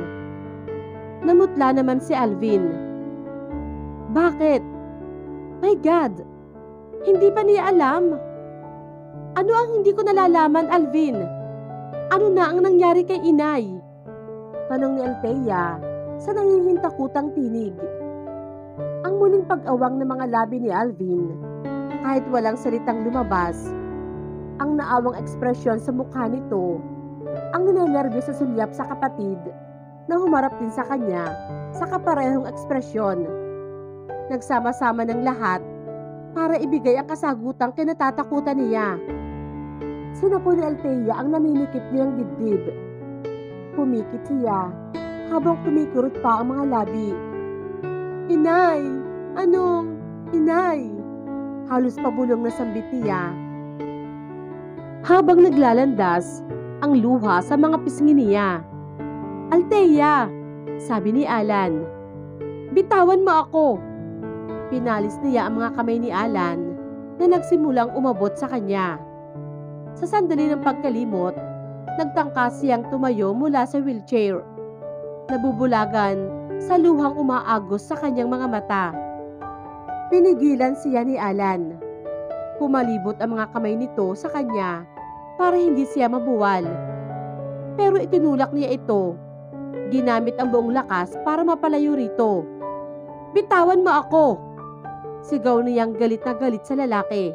Namutla naman si Alvin. Bakit? My God! Hindi pa niya alam. Ano ang hindi ko nalalaman, Alvin? Ano na ang nangyari kay inay? Tanong ni Althea sa nangihintakutang tinig. Ang muling pag-awang ng mga labi ni Alvin, kahit walang salitang lumabas, ang naawang ekspresyon sa mukha nito, ang ninenervyos sa sulyap sa kapatid na humarap din sa kanya sa kaparehong ekspresyon. Nagsama-sama ng lahat para ibigay ang kasagutang kinatatakutan niya. Sinapo ni Althea ang naninikip niyang dibdib. Pumikit siya habang kumikurot pa ang mga labi. Inay! Anong? Inay! Halos pabulong na sambit niya. Habang naglalandas ang luha sa mga pisngi niya. Althea! Sabi ni Alan. Bitawan mo ako! Pinalis niya ang mga kamay ni Alan na nagsimulang umabot sa kanya. Sa sandali ng pagkalimot, nagtangka siyang tumayo mula sa wheelchair. Nabubulagan sa luhang umaagos sa kanyang mga mata. Pinigilan siya ni Alan. Pumalibot ang mga kamay nito sa kanya para hindi siya mabuwal. Pero itinulak niya ito Ginamit ang buong lakas para mapalayo rito. "Bitawan mo ako!" Sigaw niyang galit na galit sa lalaki.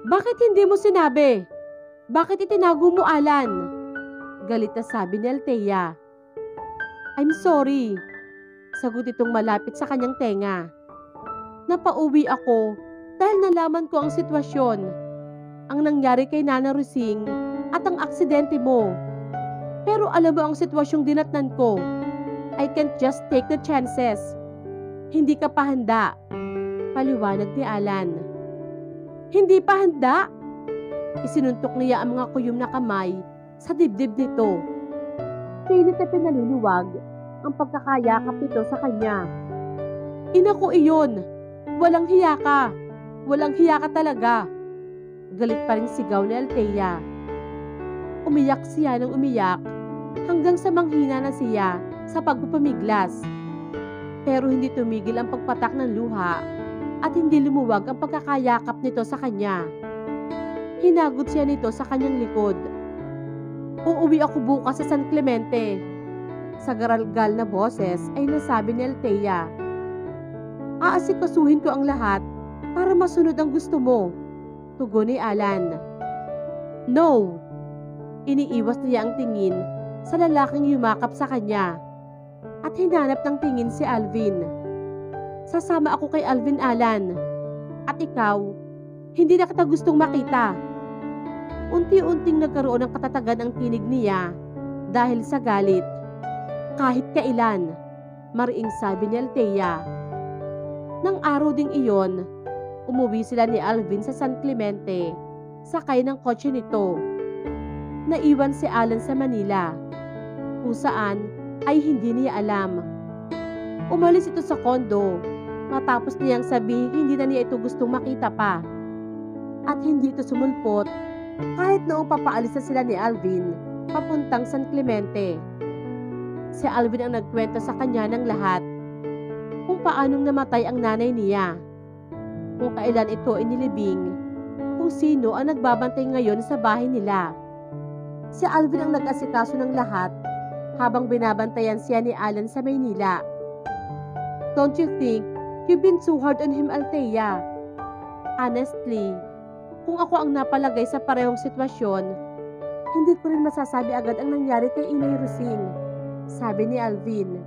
"Bakit hindi mo sinabi? Bakit itinago mo, Alan?" Galit na sabi ni Althea. "I'm sorry," sagot itong malapit sa kanyang tenga. "Napauwi ako dahil nalaman ko ang sitwasyon. Ang nangyari kay Nana Rosing at ang aksidente mo. Pero alam mo ang sitwasyong dinatnan ko. I can't just take the chances. Hindi ka pa handa," paliwanag ni Alan. "Hindi pa handa?" Isinuntok niya ang mga kuyom na kamay sa dibdib nito. Pilit na pinaluluwag ang pagkakayakap nito sa kanya. "Ina ko iyon! Walang hiya ka! Walang hiya ka talaga!" Galit pa rin sigaw ni Althea. Umiyak siya ng umiyak hanggang sa manghina na siya sa pagpupumiglas. Pero hindi tumigil ang pagpatak ng luha at hindi lumuwag ang pagkakayakap nito sa kanya. Hinagot siya nito sa kanyang likod. "Uuwi ako bukas sa San Clemente." Sa garalgal na boses ay nasabi ni Althea. "Aasikasuhin ko ang lahat para masunod ang gusto mo," tugon ni Alan. "No!" Iniiwas niya ang tingin sa lalaking yumakap sa kanya at hinanap ng tingin si Alvin. "Sasama ako kay Alvin, Alan. At ikaw, hindi na kita gustong makita." Unti-unting nagkaroon ng katatagan ang tinig niya dahil sa galit. "Kahit kailan," mariing sabi ni Althea. Nang araw ding iyon, umuwi sila ni Alvin sa San Clemente, sakay ng kotse nito. Naiwan si Alan sa Manila, kung saan ay hindi niya alam. Umalis ito sa kondo, matapos niyang sabihin hindi na niya ito gustong makita pa. At hindi ito sumulpot kahit noong papaalis na sila ni Alvin papuntang San Clemente. Si Alvin ang nagkwento sa kanya ng lahat, kung paanong namatay ang nanay niya, kung kailan ito inilibing, kung sino ang nagbabantay ngayon sa bahay nila. Si Alvin ang nag-asikaso ng lahat habang binabantayan siya ni Alan sa Maynila. "Don't you think you've been too hard on him, Althea? Honestly, kung ako ang napalagay sa parehong sitwasyon, hindi ko rin masasabi agad ang nangyari kay Inay Rosing," sabi ni Alvin.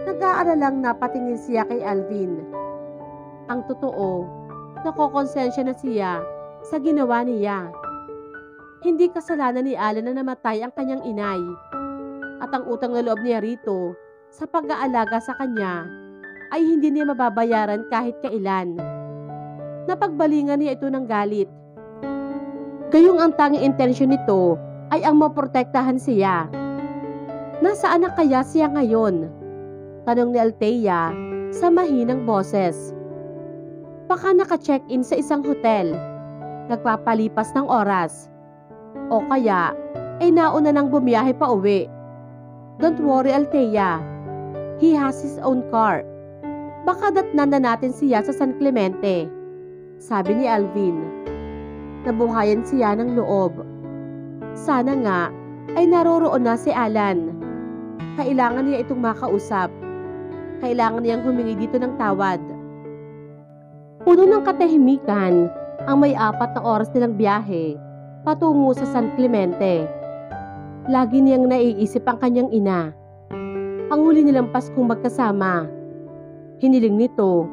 Nag-aalalang napatingin siya kay Alvin. Ang totoo, nakokonsensya na siya sa ginawa niya. Hindi kasalanan ni Alan na namatay ang kanyang inay, at ang utang na loob niya rito sa pag-aalaga sa kanya ay hindi niya mababayaran kahit kailan. Napagbalingan niya ito ng galit. Gayong ang tanging intensyon nito ay ang maprotektahan siya. "Nasaan na kaya siya ngayon?" tanong ni Althea sa mahinang boses. "Baka naka-check-in sa isang hotel, nagpapalipas ng oras. O kaya ay nauna nang bumiyahe pa uwi. Don't worry, Althea. He has his own car. Baka datnan na natin siya sa San Clemente," sabi ni Alvin. Nabuhayan siya ng loob. Sana nga ay naroroon na si Alan. Kailangan niya itong makausap. Kailangan niyang humingi dito ng tawad. Puno ng katahimikan ang may 4 na oras nilang biyahe patungo sa San Clemente. Lagi niyang naiisip ang kanyang ina. Ang huli nilang Paskong magkasama. Hiniling nito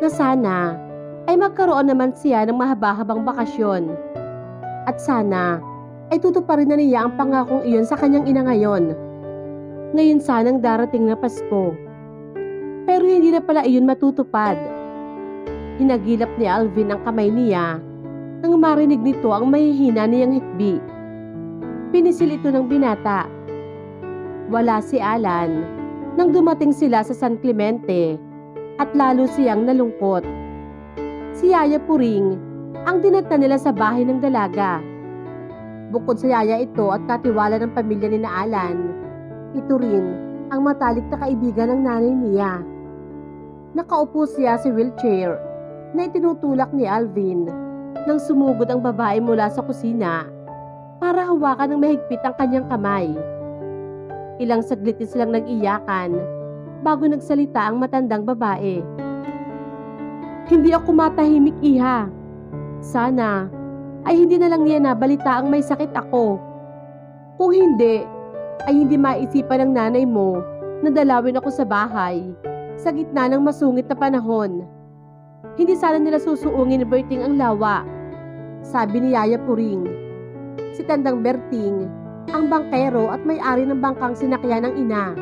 na sana ay magkaroon naman siya ng mahaba-habang bakasyon. At sana ay tutuparin na niya ang pangakong iyon sa kanyang ina ngayon. Ngayon sanang darating na Pasko. Pero hindi na pala iyon matutupad. Hinagilap ni Alvin ang kamay niya nang marinig nito ang mahihina niyang hikbi. Pinisil ito ng binata. Wala si Alan nang dumating sila sa San Clemente at lalo siyang nalungkot. Si Yaya Puring ang dinatna nila sa bahay ng dalaga. Bukod sa yaya ito at katiwala ng pamilya ni na Alan, ito rin ang matalik na kaibigan ng nanay niya. Nakaupo siya sa wheelchair na itinutulak ni Alvin nang sumugod ang babae mula sa kusina para hawakan ng mahigpit ang kanyang kamay. Ilang saglit din silang nag-iyakan bago nagsalita ang matandang babae. Hindi ako matahimik, iha. Sana ay hindi na lang niya nabalita ang may sakit ako. Kung hindi, ay hindi maisipan ng nanay mo na dalawin ako sa bahay sa gitna ng masungit na panahon. Hindi sana nila susuungin ni Berting ang lawa, sabi ni Yaya Puring. Si Tandang Berting, ang bangkero at may-ari ng bangkang sinakyan ng ina.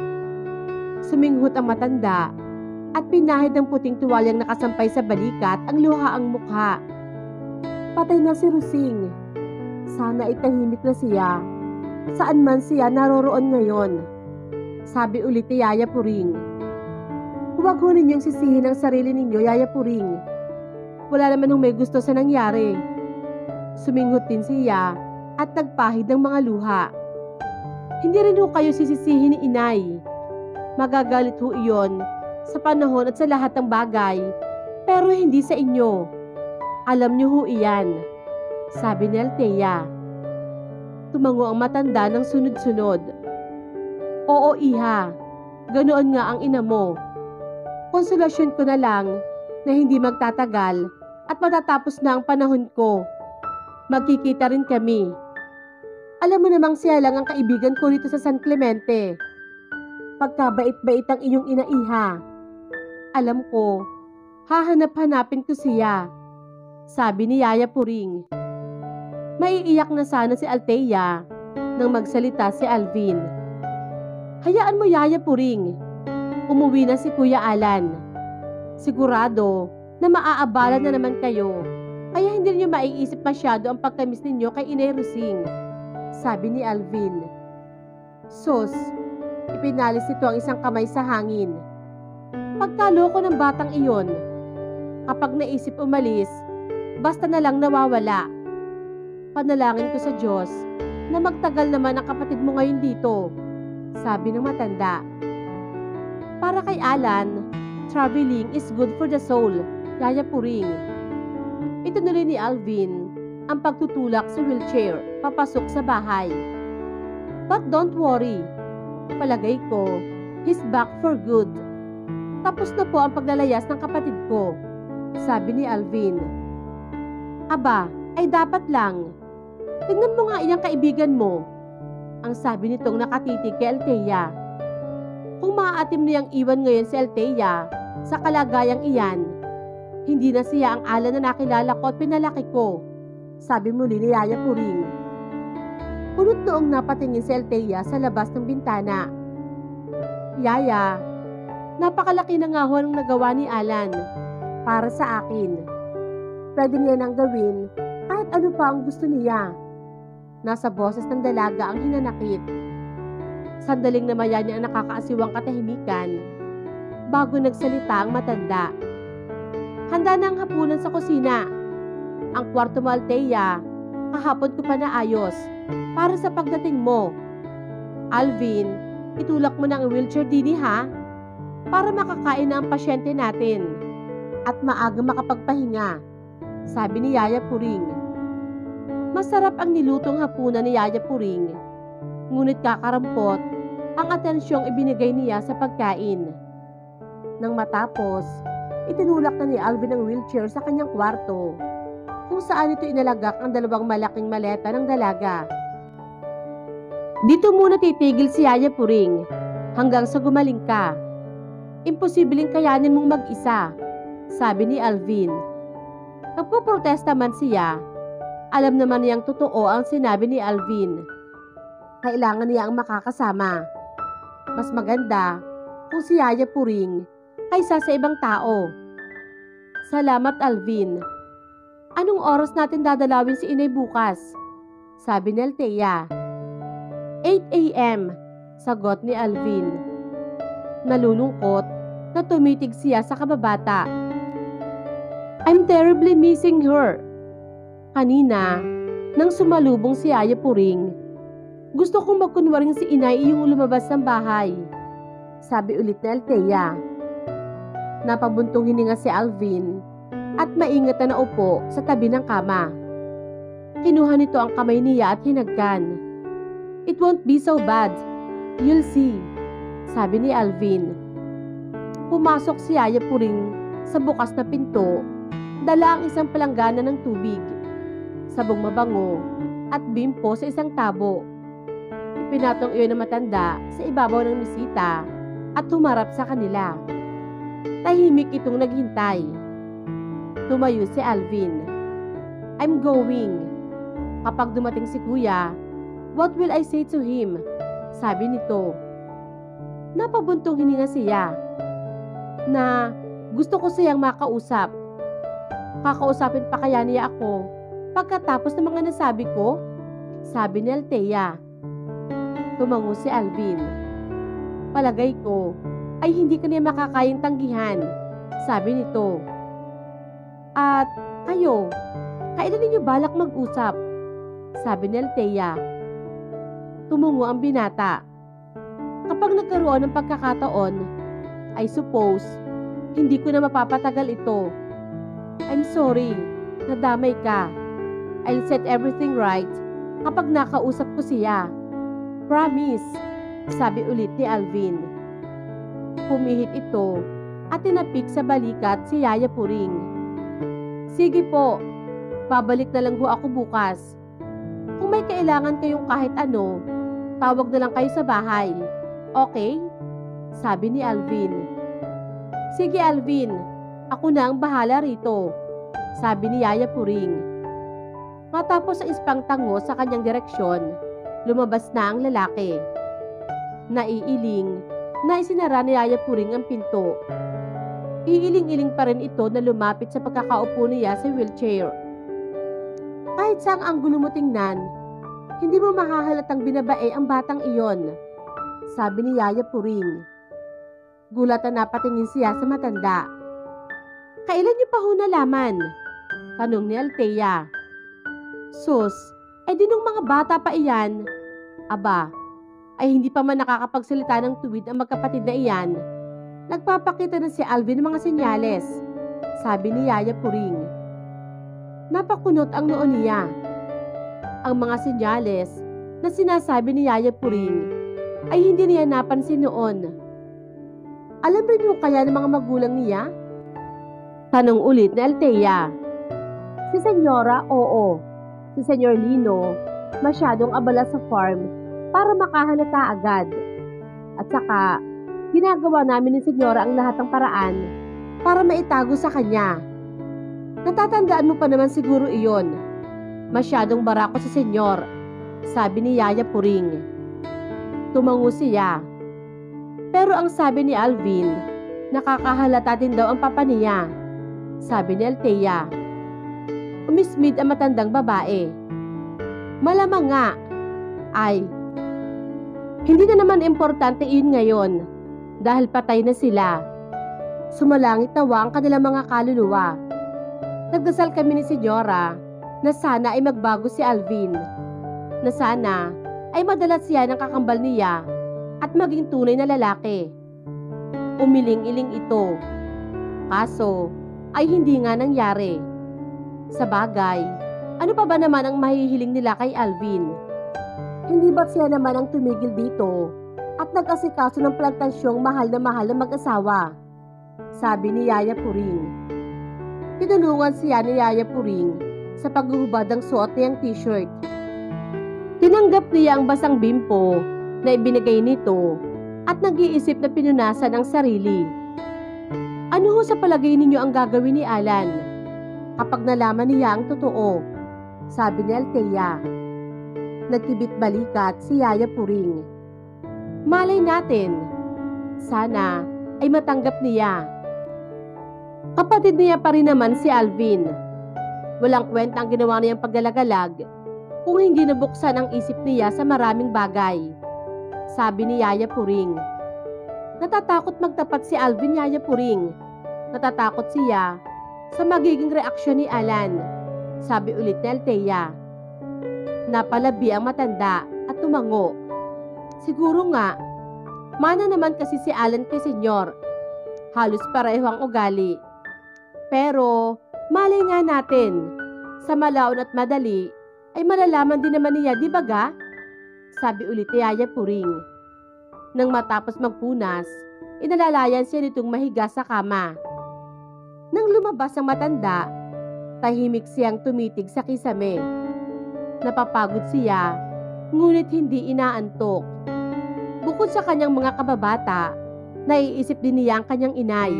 Suminghot ang matanda at pinahid ng puting tuwalyang nakasampay sa balikat ang luhaang mukha. Patay na si Rusing. Sana itahimik na siya. Saan man siya naroroon ngayon, sabi ulit ni Yaya Puring. Huwag ho ninyong sisihin ang sarili ninyo, Yaya Puring. Wala naman may gusto sa nangyari. Suminghot din siya at nagpahid ng mga luha. Hindi rin ho kayo sisisihin ni inay. Magagalit ho iyon sa panahon at sa lahat ng bagay, pero hindi sa inyo. Alam niyo ho iyan, sabi ni Althea. Tumango ang matanda ng sunod-sunod. Oo, iha. Ganoon nga ang ina mo. Konsolasyon ko na lang na hindi magtatagal at matatapos na ang panahon ko. Magkikita rin kami. Alam mo namang siya lang ang kaibigan ko rito sa San Clemente. Pagkabait-bait ang inyong ina, iha. Alam ko, hahanap-hanapin ko siya, sabi ni Yaya Puring. Maiiyak na sana si Althea nang magsalita si Alvin. Hayaan mo, Yaya Puring. Umuwi na si Kuya Alan. Sigurado na maaabala na naman kayo, kaya hindi niyo maiisip masyado ang pagkamis ninyo kay Inay Rusing, sabi ni Alvin. Sus, ipinalis nito ang isang kamay sa hangin. Pagkaloko ng batang iyon, kapag naisip umalis, basta na lang nawawala. Panalangin ko sa Diyos na magtagal naman ang kapatid mo ngayon dito, sabi ng matanda. Para kay Alan, traveling is good for the soul, Yaya Puring. Itinuloy ni Alvin ang pagtutulak sa wheelchair papasok sa bahay. But don't worry, palagay ko, he's back for good. Tapos na po ang paglalayas ng kapatid ko, sabi ni Alvin. Aba, ay dapat lang. Tingnan mo nga iyang kaibigan mo, ang sabi nitong nakatitig kay Althea. Kung maaatim niyang iwan ngayon si Althea sa kalagayang iyan, hindi na siya ang Alan na nakilala ko at pinalaki ko, sabi muli ni Yaya Puring. Punot noong napatingin si Althea sa labas ng bintana. Yaya, napakalaki na nga ho ang nagawa ni Alan para sa akin. Pwede niya nang gawin kahit ano pa ang gusto niya. Nasa boses ng dalaga ang hinanakit. Sandaling namaya niya ang nakakaasiwang katahimikan bago nagsalita ang matanda. Handa na ang hapunan sa kusina. Ang kwarto mo, Althea, kahapon ko pa naayos para sa pagdating mo. Alvin, itulak mo na ang wheelchair dini ha, para makakain na ang pasyente natin at maaga makapagpahinga, sabi ni Yaya Puring. Masarap ang nilutong hapunan ni Yaya Puring, ngunit kakarampot ang atensyong ibinigay niya sa pagkain. Nang matapos, itinulak na ni Alvin ang wheelchair sa kanyang kwarto, kung saan ito inalagak ang dalawang malaking maleta ng dalaga. Dito muna titigil si Yaya Puring hanggang sa gumaling ka. Imposibleng kayanin mong mag-isa, sabi ni Alvin. Nagpoprotesta man siya, alam naman niyang totoo ang sinabi ni Alvin. Kailangan niya ang makakasama. Mas maganda kung si Yaya Puring kaysa sa ibang tao. Salamat, Alvin. Anong oras natin dadalawin si Inay bukas? Sabi ni Althea. 8 a.m., sagot ni Alvin. Nalulungkot na tumitig siya sa kababata. I'm terribly missing her. Kanina, nang sumalubong si Yaya Puring, gusto kong magkunwaring si Inay yung lumabas ng bahay, sabi ulit ni Althea. Napabuntong hininga si Alvin at maingat na naupo sa tabi ng kama. Kinuha nito ang kamay niya at hinagkan. It won't be so bad. You'll see, sabi ni Alvin. Pumasok si Yaya Puring sa bukas na pinto, dala ang isang palanggana ng tubig, sabong mabango, at bimpo sa isang tabo. Ipinatong iyon ng matanda sa ibabaw ng misita at humarap sa kanila. Tahimik itong naghintay. Tumayo si Alvin. I'm going. Kapag dumating si kuya, what will I say to him? Sabi nito. Napabuntong hininga siya na gusto ko siyang makausap. Kakausapin pa kaya niya ako pagkatapos ng mga nasabi ko? Sabi ni Althea. Tumango si Alvin. Palagay ko ay hindi ka niya makakayang tanggihan, sabi nito. At kayo, kailan ninyo balak mag-usap? Sabi ni Althea. Tumungo ang binata. Kapag nagkaroon ng pagkakataon, I suppose, hindi ko na mapapatagal ito. I'm sorry, nadamay ka. I'll set everything right kapag nakausap ko siya. Promise, sabi ulit ni Alvin. Pumihit ito at tinapik sa balikat si Yaya Puring. Sige po, babalik na lang ho ako bukas. Kung may kailangan kayong kahit ano, tawag na lang kayo sa bahay. Okay? Sabi ni Alvin. Sige Alvin, ako na ang bahala rito, sabi ni Yaya Puring. Matapos ang ispang tango sa kanyang direksyon, lumabas na ang lalaki. Naiiling na isinara ni Yaya Puring ang pinto. Iiling-iling pa rin ito na lumapit sa pagkakaupo niya sa wheelchair. Kahit saang anggulo mo tingnan, hindi mo mahahalatang binabae ang batang iyon, sabi ni Yaya Puring. Gulat na napatingin siya sa matanda. Kailan niyo pa ho nalaman? Tanong ni Althea. Sus, di nung mga bata pa iyan. Aba, ay hindi pa man nakakapagsalita ng tuwid ang magkapatid na iyan. Nagpapakita na si Alvin ng mga senyales, sabi ni Yaya Puring. Napakunot ang noo niya. Ang mga senyales na sinasabi ni Yaya Puring ay hindi niya napansin noon. Alam rin niyo kaya ng mga magulang niya? Tanong ulit ni Althea. Si Senyora, oo. Si Senyor Lino, masyadong abala sa farm para makahalata agad. At saka, ginagawa namin ni Senyora ang lahat ng paraan para maitago sa kanya. Natatandaan mo pa naman siguro iyon. Masyadong barako si Senyor, sabi ni Yaya Puring. Tumango siya. Pero ang sabi ni Alvin, nakakahalata din daw ang papa niya, sabi ni Althea. Umismid ang matandang babae. Malamang nga. Ay, hindi na naman importante iyon ngayon dahil patay na sila. Sumalangit nawa ang kanilang mga kaluluwa. Nagdasal kami ni Senyora na sana ay magbago si Alvin, na sana ay madala siya ng kakambal niya at maging tunay na lalaki. Umiling-iling ito. Kaso ay hindi nga nangyari. Sa bagay, ano pa ba naman ang mahihiling nila kay Alvin? Hindi ba't siya naman ang tumigil dito at nag-asikaso ng plantasyong mahal na mag-asawa? Sabi ni Yaya Puring. Tinulungan siya ni Yaya Puring sa paghuhubad ng suot niyang t-shirt. Tinanggap niya ang basang bimpo na ibinigay nito at nag-iisip na pinunasan ang sarili. Ano ho sa palagay ninyo ang gagawin ni Alan kapag nalaman niya ang totoo? Sabi ni Althea. Nagkibit balikat si Yaya Puring. Malay natin. Sana ay matanggap niya. Kapatid niya pa rin naman si Alvin. Walang kwenta ang ginawa niyang paglalagalag kung hindi nabuksan ang isip niya sa maraming bagay, sabi ni Yaya Puring. Natatakot magtapat si Alvin, Yaya Puring. Natatakot siya sa magiging reaksyon ni Alan, sabi ulit ni Althea. Napalabi ang matanda at tumango. Siguro nga, mana naman kasi si Alan kay Senyor. Halos pareho ang ugali. Pero, malay nga natin, sa malaon at madali, ay malalaman din naman niya, di ba ga? Sabi ulit ni Yaya Puring. Nang matapos magpunas, inalalayan siya nitong mahiga sa kama. Nang lumabas ang matanda, tahimik siyang tumitig sa kisame. Napapagod siya, ngunit hindi inaantok. Bukod sa kanyang mga kababata, naiisip din niya ang kanyang inay.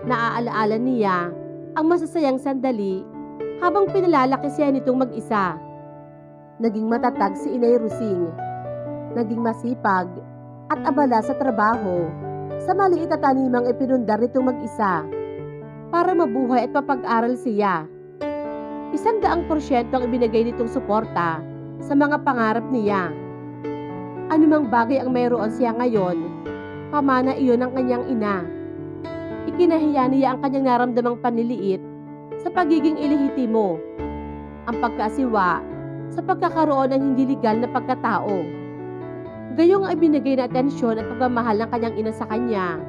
Naaalaala niya ang masasayang sandali habang pinalalaki siya nitong mag-isa. Naging matatag si Inay Rusing. Naging masipag at abala sa trabaho sa maliit na tanimang ipinundar nitong mag-isa para mabuhay at mapag-aral siya. 100% ang ibinigay nitong suporta sa mga pangarap niya. Anumang bagay ang mayroon siya ngayon, pamana iyon ng kanyang ina. Ikinahiya niya ang kanyang naramdamang panliliit sa pagiging ilehitimo, ang pagkasiwa sa pagkakaroon ng hindi legal na pagkatao. Gayong ang ibinigay na atensyon at pagmamahal ng kanyang ina sa kanya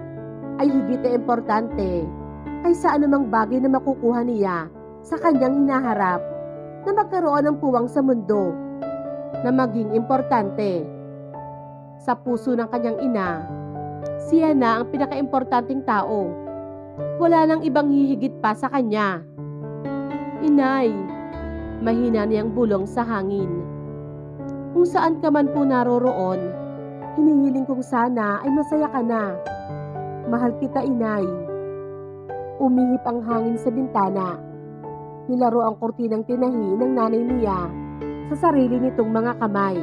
ay higit na importante kaysa anumang bagay na makukuha niya sa kanyang hinaharap na magkaroon ng puwang sa mundo na maging importante. Sa puso ng kanyang ina, siya na ang pinakaimportanteng tao. Wala nang ibang hihigit pa sa kanya. Inay, mahina niyang bulong sa hangin. Kung saan ka man po naroroon, hinihiling kong sana ay masaya ka na. Mahal kita, Inay. Umihip ang hangin sa bintana. Nilaro ang kurtinang tinahi ng nanay niya sa sarili nitong mga kamay.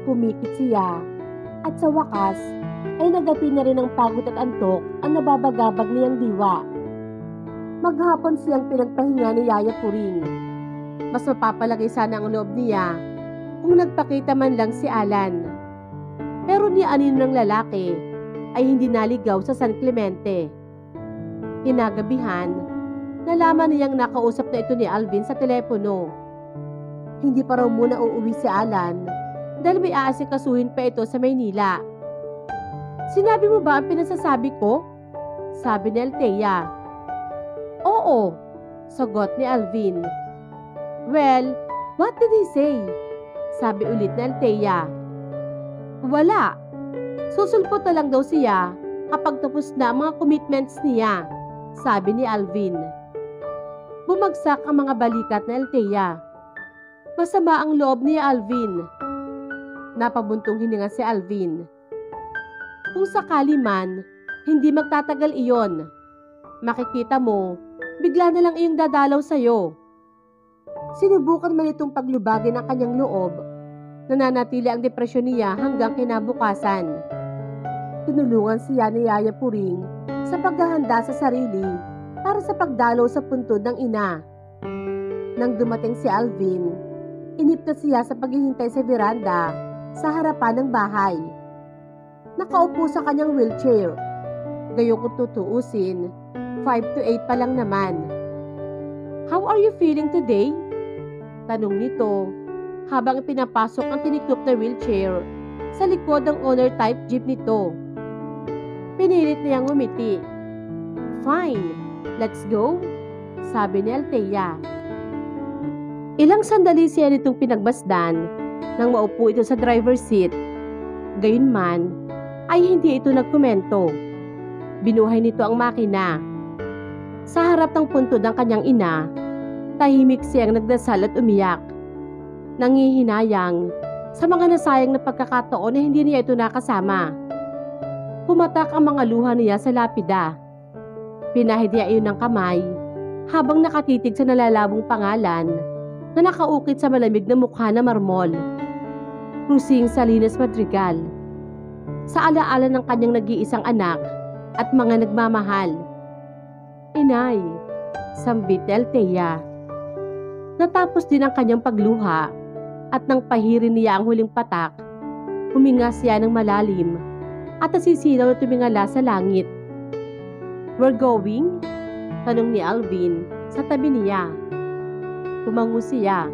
Pumikit siya at sa wakas ay nagapi na rin ng pagod at antok ang nababagabag niyang diwa. Maghapon siyang pinagpahinga ni Yaya Puring. Mas mapapalagay sana ang loob niya kung nagpakita man lang si Alan. Pero ni anino ng lalaki ay hindi naligaw sa San Clemente. Kinagabihan, nalaman niyang nakausap na ito ni Alvin sa telepono. Hindi pa raw muna uuwi si Alan dahil may aasikasuhin pa ito sa Maynila. Sinabi mo ba ang pinasasabi ko? Sabi ni Althea. Oo, sagot ni Alvin. Well, what did he say? Sabi ulit ni Althea. Wala. Susulpot na lang daw siya kapag tapos na ang mga commitments niya, sabi ni Alvin. Bumagsak ang mga balikat ni Althea. Masama ang loob ni Alvin. Napabuntong hininga si Alvin. Kung sakali man, hindi magtatagal iyon. Makikita mo, bigla na lang iyong dadalaw sa'yo. Sinubukan man itong paglubagin ang kanyang loob, nananatili ang depresyon niya hanggang kinabukasan. Tinulungan siya ni Yaya Puring sa paghahanda sa sarili para sa pagdalaw sa puntod ng ina. Nang dumating si Alvin, inipta siya sa paghihintay sa veranda sa harapan ng bahay. Nakaupo sa kanyang wheelchair. Gayong kung tutuusin, 5 to 8 pa lang naman. How are you feeling today? Tanong nito habang pinapasok ang tiniklop na wheelchair sa likod ng owner-type jeep nito. Pinilit niyang ngumiti. Fine, let's go, sabi ni Althea. Ilang sandali siya nitong pinagmasdan nang maupo ito sa driver's seat. Gayunman, ay hindi ito nagkomento. Binuhay nito ang makina. Sa harap ng puntod ng kanyang ina, tahimik siyang nagdasal at umiyak. Nangihinayang sa mga nasayang na pagkakataon na hindi niya ito nakasama. Pumatak ang mga luha niya sa lapida. Pinahid niya iyon ng kamay habang nakatitig sa nalalabong pangalan na nakaukit sa malamig na mukha na marmol. Rusing Salinas Madrigal. Sa alaala ng kanyang nag-iisang anak at mga nagmamahal. Inay, sambit ni Althea. Natapos din ang kanyang pagluha at nang pahirin niya ang huling patak, huminga siya ng malalim at nasisilaw na tumingala sa langit. We're going? Tanong ni Alvin sa tabi niya. Tumango siya.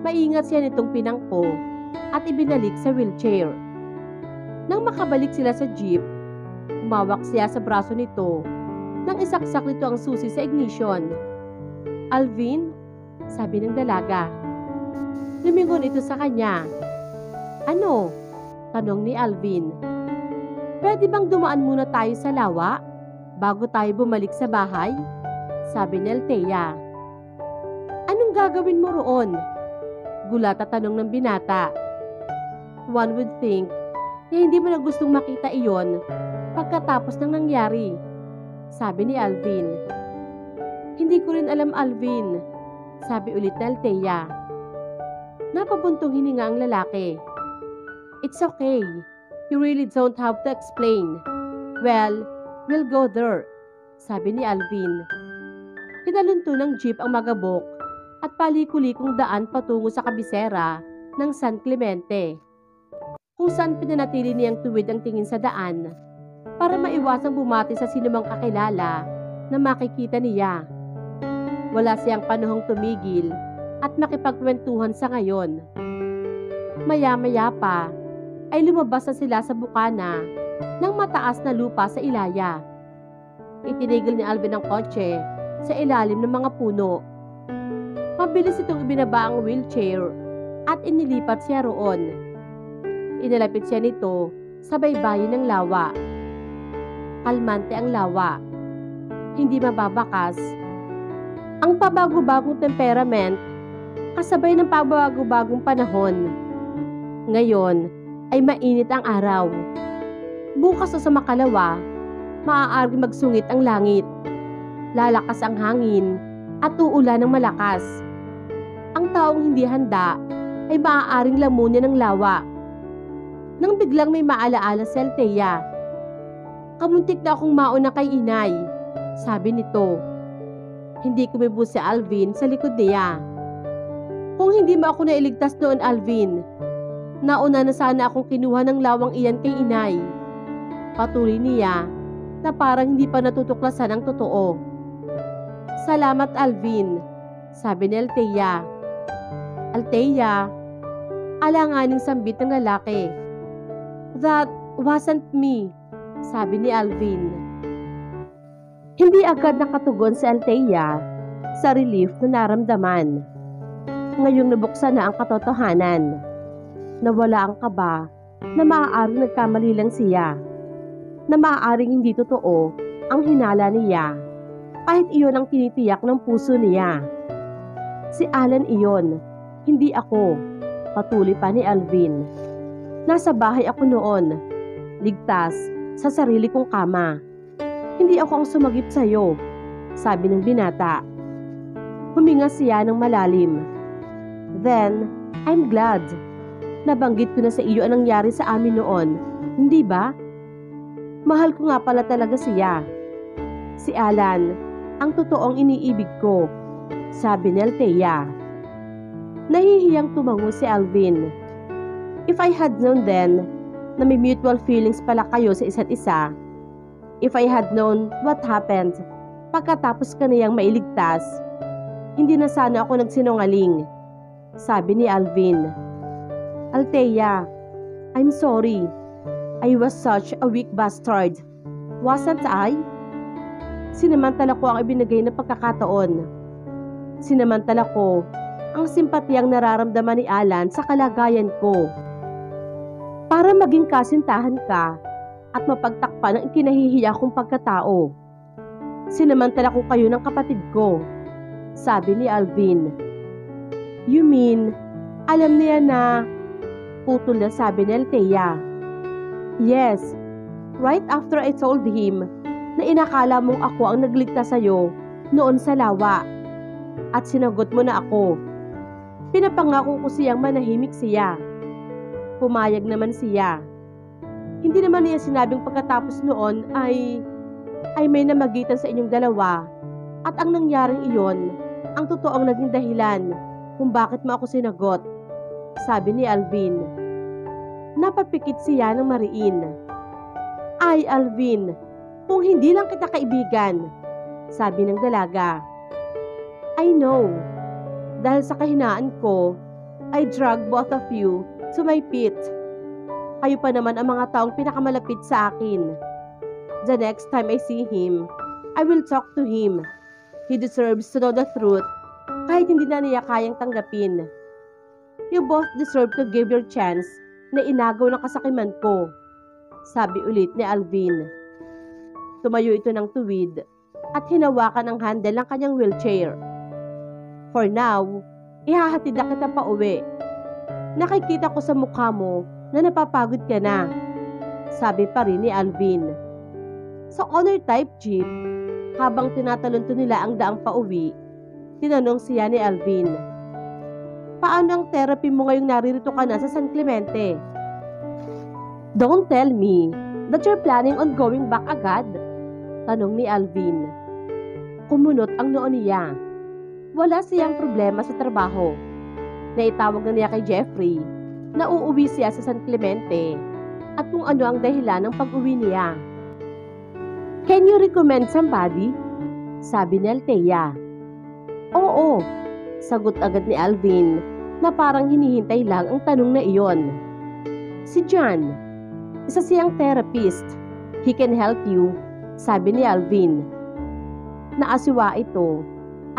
Maingat siya nitong pinangko at ibinalik sa wheelchair. Nang makabalik sila sa jeep, umawak siya sa braso nito nang isaksak nito ang susi sa ignition. Alvin, sabi ng dalaga. Lumingon ito sa kanya. Ano? Tanong ni Alvin. Pwede bang dumaan muna tayo sa lawa bago tayo bumalik sa bahay? Sabi ni Althea. Anong gagawin mo roon? Gulat at tanong ng binata. One would think na hindi mo na gustong makita iyon pagkatapos ng nangyari, sabi ni Alvin. Hindi ko rin alam, Alvin, sabi ulit ni Althea. Napabuntong hininga ang lalaki. It's okay. You really don't have to explain. Well, we'll go there, sabi ni Alvin. Hinalunto ng jeep ang magabok at paliko-likong daan patungo sa kabisera ng San Clemente, kung saan pinanatili niyang tuwid ang tingin sa daan para maiwasang bumati sa sinumang kakilala na makikita niya. Wala siyang panahong tumigil at makipagkwentuhan sa ngayon. Maya-maya pa ay lumabas na sila sa bukana ng mataas na lupa sa Ilaya. Itinigil ni Alvin ang kotse sa ilalim ng mga puno. Mabilis itong ibinaba ang wheelchair at inilipat siya roon. Inalapit siya nito sa baybayin ng lawa. Kalmante ang lawa. Hindi mababakas. Ang pabago-bagong temperament kasabay ng pabago-bagong panahon. Ngayon ay mainit ang araw. Bukas o sa makalawa, maaaring magsungit ang langit. Lalakas ang hangin at uulan ng malakas. Ang taong hindi handa ay maaaring lamunin ng lawa. Nang biglang may maalaala si Althea. Kamuntik na akong mauna kay inay, sabi nito. Hindi kumibo si Alvin sa likod niya. Kung hindi mo ako nailigtas noon, Alvin, nauna na sana akong kinuha ng lawang iyan kay inay. Patuloy niya na parang hindi pa natutuklasan ang totoo. Salamat, Alvin, sabi ni Althea. Althea, alanganing sambit ng lalaki. That wasn't me, sabi ni Alvin. Hindi agad nakatugon si Althea sa relief na naramdaman. Ngayong nabuksan na ang katotohanan. Nawala ang kaba na maaaring nagkamali lang siya. Na maaaring hindi totoo ang hinala niya. Kahit iyon ang tinitiyak ng puso niya. Si Alan iyon, hindi ako, patuloy pa ni Alvin. Nasa bahay ako noon, ligtas sa sarili kong kama. Hindi ako ang sumagip sa iyo, sabi ng binata. Huminga siya ng malalim. Then, I'm glad. Nabanggit ko na sa iyo ang nangyari sa amin noon, hindi ba? Mahal ko nga pala talaga siya. Si Alan, ang totoong iniibig ko, sabi ni Althea. Nahihiyang tumango si Alvin. If I had known then na may mutual feelings pala kayo sa isa't isa, if I had known what happened pagkatapos ka niyang mailigtas, hindi na sana ako nagsinungaling, sabi ni Alvin. Althea, I'm sorry. I was such a weak bastard. Wasn't I? Sinamantala ko ang ibinigay na pagkakataon. Sinamantala ko ang simpatiyang nararamdaman ni Alan sa kalagayan ko. Para maging kasintahan ka at mapagtakpan ang ikinahihiya kong pagkatao. Sinamantala ko kayo ng kapatid ko, sabi ni Alvin. You mean, alam niya na, putol na sabi ni Althea. Yes, right after I told him na inakala mong ako ang nagligtas sa'yo noon sa lawa at sinagot mo na ako. Pinapangako ko siyang manahimik siya. Pumayag naman siya. Hindi naman niya sinabing pagkatapos noon ay may namagitan sa inyong dalawa at ang nangyaring iyon ang totoong naging dahilan kung bakit mo ako sinagot, sabi ni Alvin. Napapikit siya ng mariin. Ay, Alvin, kung hindi lang kita kaibigan, sabi ng dalaga. I know. Dahil sa kahinaan ko, I drag both of you to my pit. Kayo pa naman ang mga taong pinakamalapit sa akin. The next time I see him, I will talk to him. He deserves to know the truth kahit hindi na niya kayang tanggapin. You both deserve to give your chance na inagaw ng kasakiman ko, sabi ulit ni Alvin. Tumayo ito ng tuwid at hinawakan ang handle ng kanyang wheelchair. For now, ihahatid na kita pa uwi. Nakikita ko sa mukha mo na napapagod ka na, sabi pa rin ni Alvin. Sa honor type jeep, habang tinatalunto nila ang daang pauwi, tinanong siya ni Alvin. Paano ang therapy mo ngayong naririto ka na sa San Clemente? Don't tell me that you're planning on going back agad, tanong ni Alvin. Kumunot ang noo niya. Wala siyang problema sa trabaho. Naitawag na niya kay Jeffrey na uuwi siya sa San Clemente at kung ano ang dahilan ng pag-uwi niya. Can you recommend somebody? Sabi ni Althea. Oo, sagot agad ni Alvin na parang hinihintay lang ang tanong na iyon. Si John, isa siyang therapist. He can help you, sabi ni Alvin. Naasiwa ito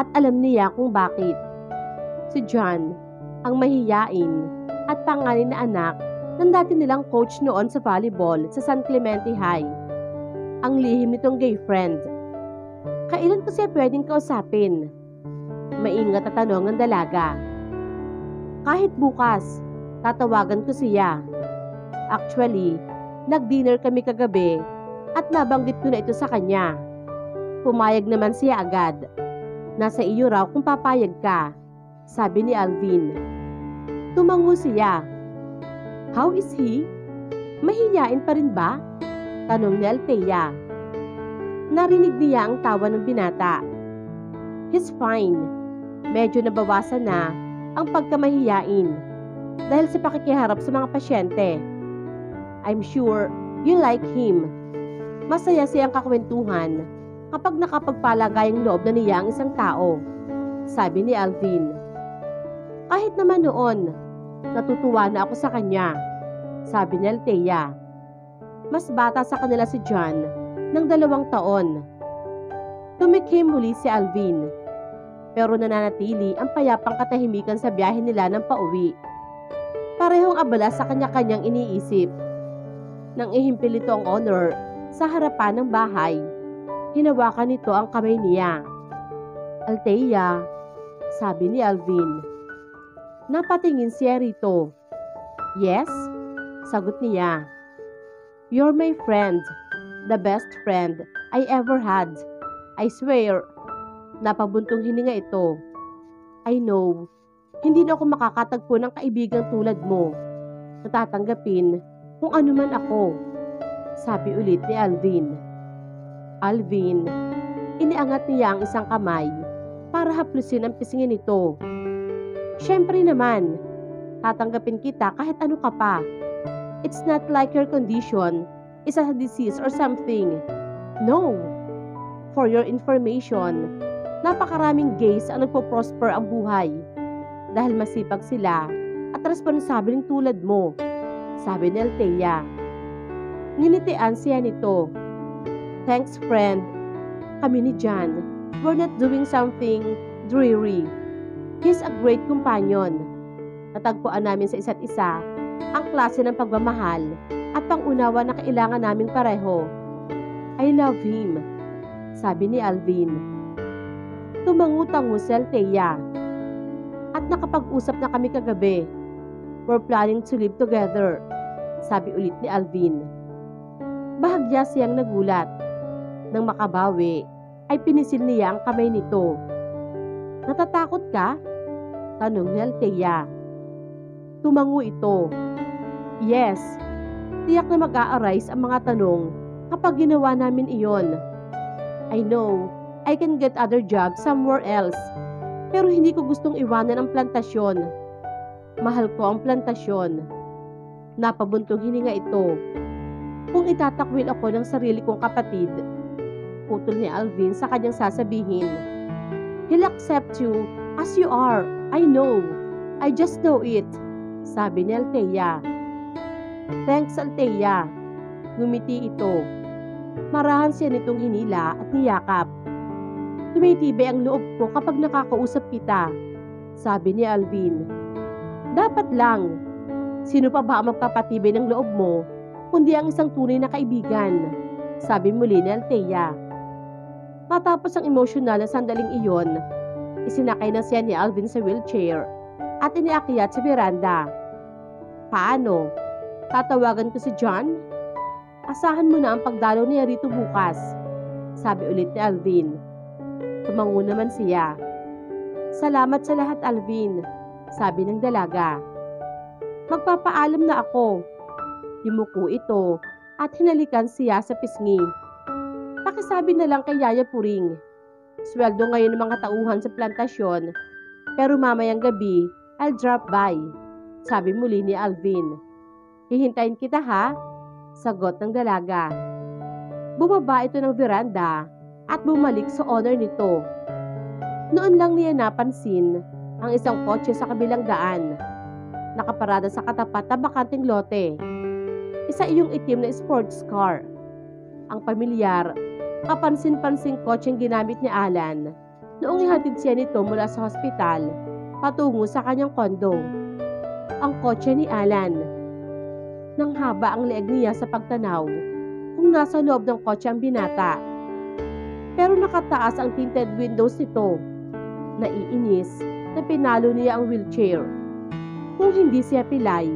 at alam niya kung bakit. Si John, ang mahiyain at panganay na anak ng dati nilang coach noon sa volleyball sa San Clemente High. Ang lihim nitong gay friend. Kailan ko siya pwedeng kausapin? Maingat na tanong ng dalaga. Kahit bukas, tatawagan ko siya. Actually, nag-dinner kami kagabi at nabanggit ko na ito sa kanya. Pumayag naman siya agad. Nasa iyo raw kung papayag ka, sabi ni Alvin. Tumango siya. How is he? Mahiyain pa rin ba? Tanong ni Althea. Narinig niya ang tawa ng binata. He's fine. Medyo nabawasan na ang pagkamahiyain dahil sa pakikiharap sa mga pasyente. I'm sure you like him. Masaya siyang kakwentuhan kapag nakapagpalagayang loob na niya ang isang tao, sabi ni Alvin. Kahit naman noon, natutuwa na ako sa kanya, sabi ni Althea. Mas bata sa kanila si John ng 2 taon. Tumikhim muli si Alvin, pero nananatili ang payapang katahimikan sa biyahe nila ng pauwi. Parehong abala sa kanya-kanyang iniisip. Nang ihimpil ito ang honor sa harapan ng bahay, hinawakan nito ang kamay niya. Althea, sabi ni Alvin. Napatingin siya rito. Yes, sagot niya. You're my friend, the best friend I ever had. I swear. Napabuntong hininga ito. I know, hindi na ako makakatagpo ng kaibigang tulad mo. Natatanggapin kung ano man ako, sabi ulit ni Alvin. Alvin, iniangat niya ang isang kamay para haplusin ang pisngin nito. Siyempre naman, tatanggapin kita kahit ano ka pa. It's not like your condition is a disease or something. No. For your information, napakaraming gays ang nagpo-prosper ang buhay dahil masipag sila at responsableng tulad mo, sabi ni Althea. Nginitian siya nito. Thanks, friend. Kami ni John, we're not doing something dreary. He's a great companion. Natagpuan namin sa isa't isa ang klase ng pagmamahal at pangunawa na kailangan naming pareho. I love him, sabi ni Alvin. Tumangu-tango si Althea. At nakapag-usap na kami kagabi. We're planning to live together, sabi ulit ni Alvin. Bahagya siyang nagulat. Nang makabawi, ay pinisil niya ang kamay nito. Natatakot ka? Tanong ni Althea. Tumango ito. Yes, tiyak na mag-a-arise ang mga tanong kapag ginawa namin iyon. I know, I can get other jobs somewhere else, pero hindi ko gustong iwanan ang plantasyon. Mahal ko ang plantasyon. Napabuntong hininga ito. Kung itatakwil ako ng sarili kong kapatid, putol ni Alvin sa kanyang sasabihin. He'll accept you as you are. I know. I just know it, sabi ni Althea. Thanks, Althea. Ngumiti ito. Marahan siya nitong hinila at niyakap. Tumitibay ang loob ko kapag nakakausap kita, sabi ni Alvin. Dapat lang. Sino pa ba ang magpapatibay ng loob mo, kundi ang isang tunay na kaibigan? Sabi muli ni Althea. Matapos ang emosyonal na sandaling iyon, isinakay na siya ni Alvin sa wheelchair at iniakyat sa veranda. Paano? Tatawagan ko si John? Asahan mo na ang pagdalaw niya rito bukas, sabi ulit ni Alvin. Tumango naman siya. Salamat sa lahat, Alvin, sabi ng dalaga. Magpapaalam na ako. Yumuko ito at hinalikan siya sa pisngi. Pakisabi na lang kay Yaya Puring. Sweldo ngayon ng mga tauhan sa plantasyon, pero mamayang gabi, I'll drop by, sabi muli ni Alvin. Hihintayin kita ha, sagot ng dalaga. Bumaba ito ng veranda at bumalik sa owner nito. Noon lang niya napansin ang isang kotse sa kabilang daan. Nakaparada sa katapat na bakanting lote. Isa iyong itim na sports car. Ang pamilyar, kapansin-pansing kotseng ginamit ni Alan noong ihatid siya nito mula sa hospital patungo sa kanyang kondo. Ang kotse ni Alan. Nang haba ang leeg niya sa pagtanaw kung nasa loob ng kotse ang binata. Pero nakataas ang tinted windows nito. Naiinis na pinalo niya ang wheelchair. Kung hindi siya pilay,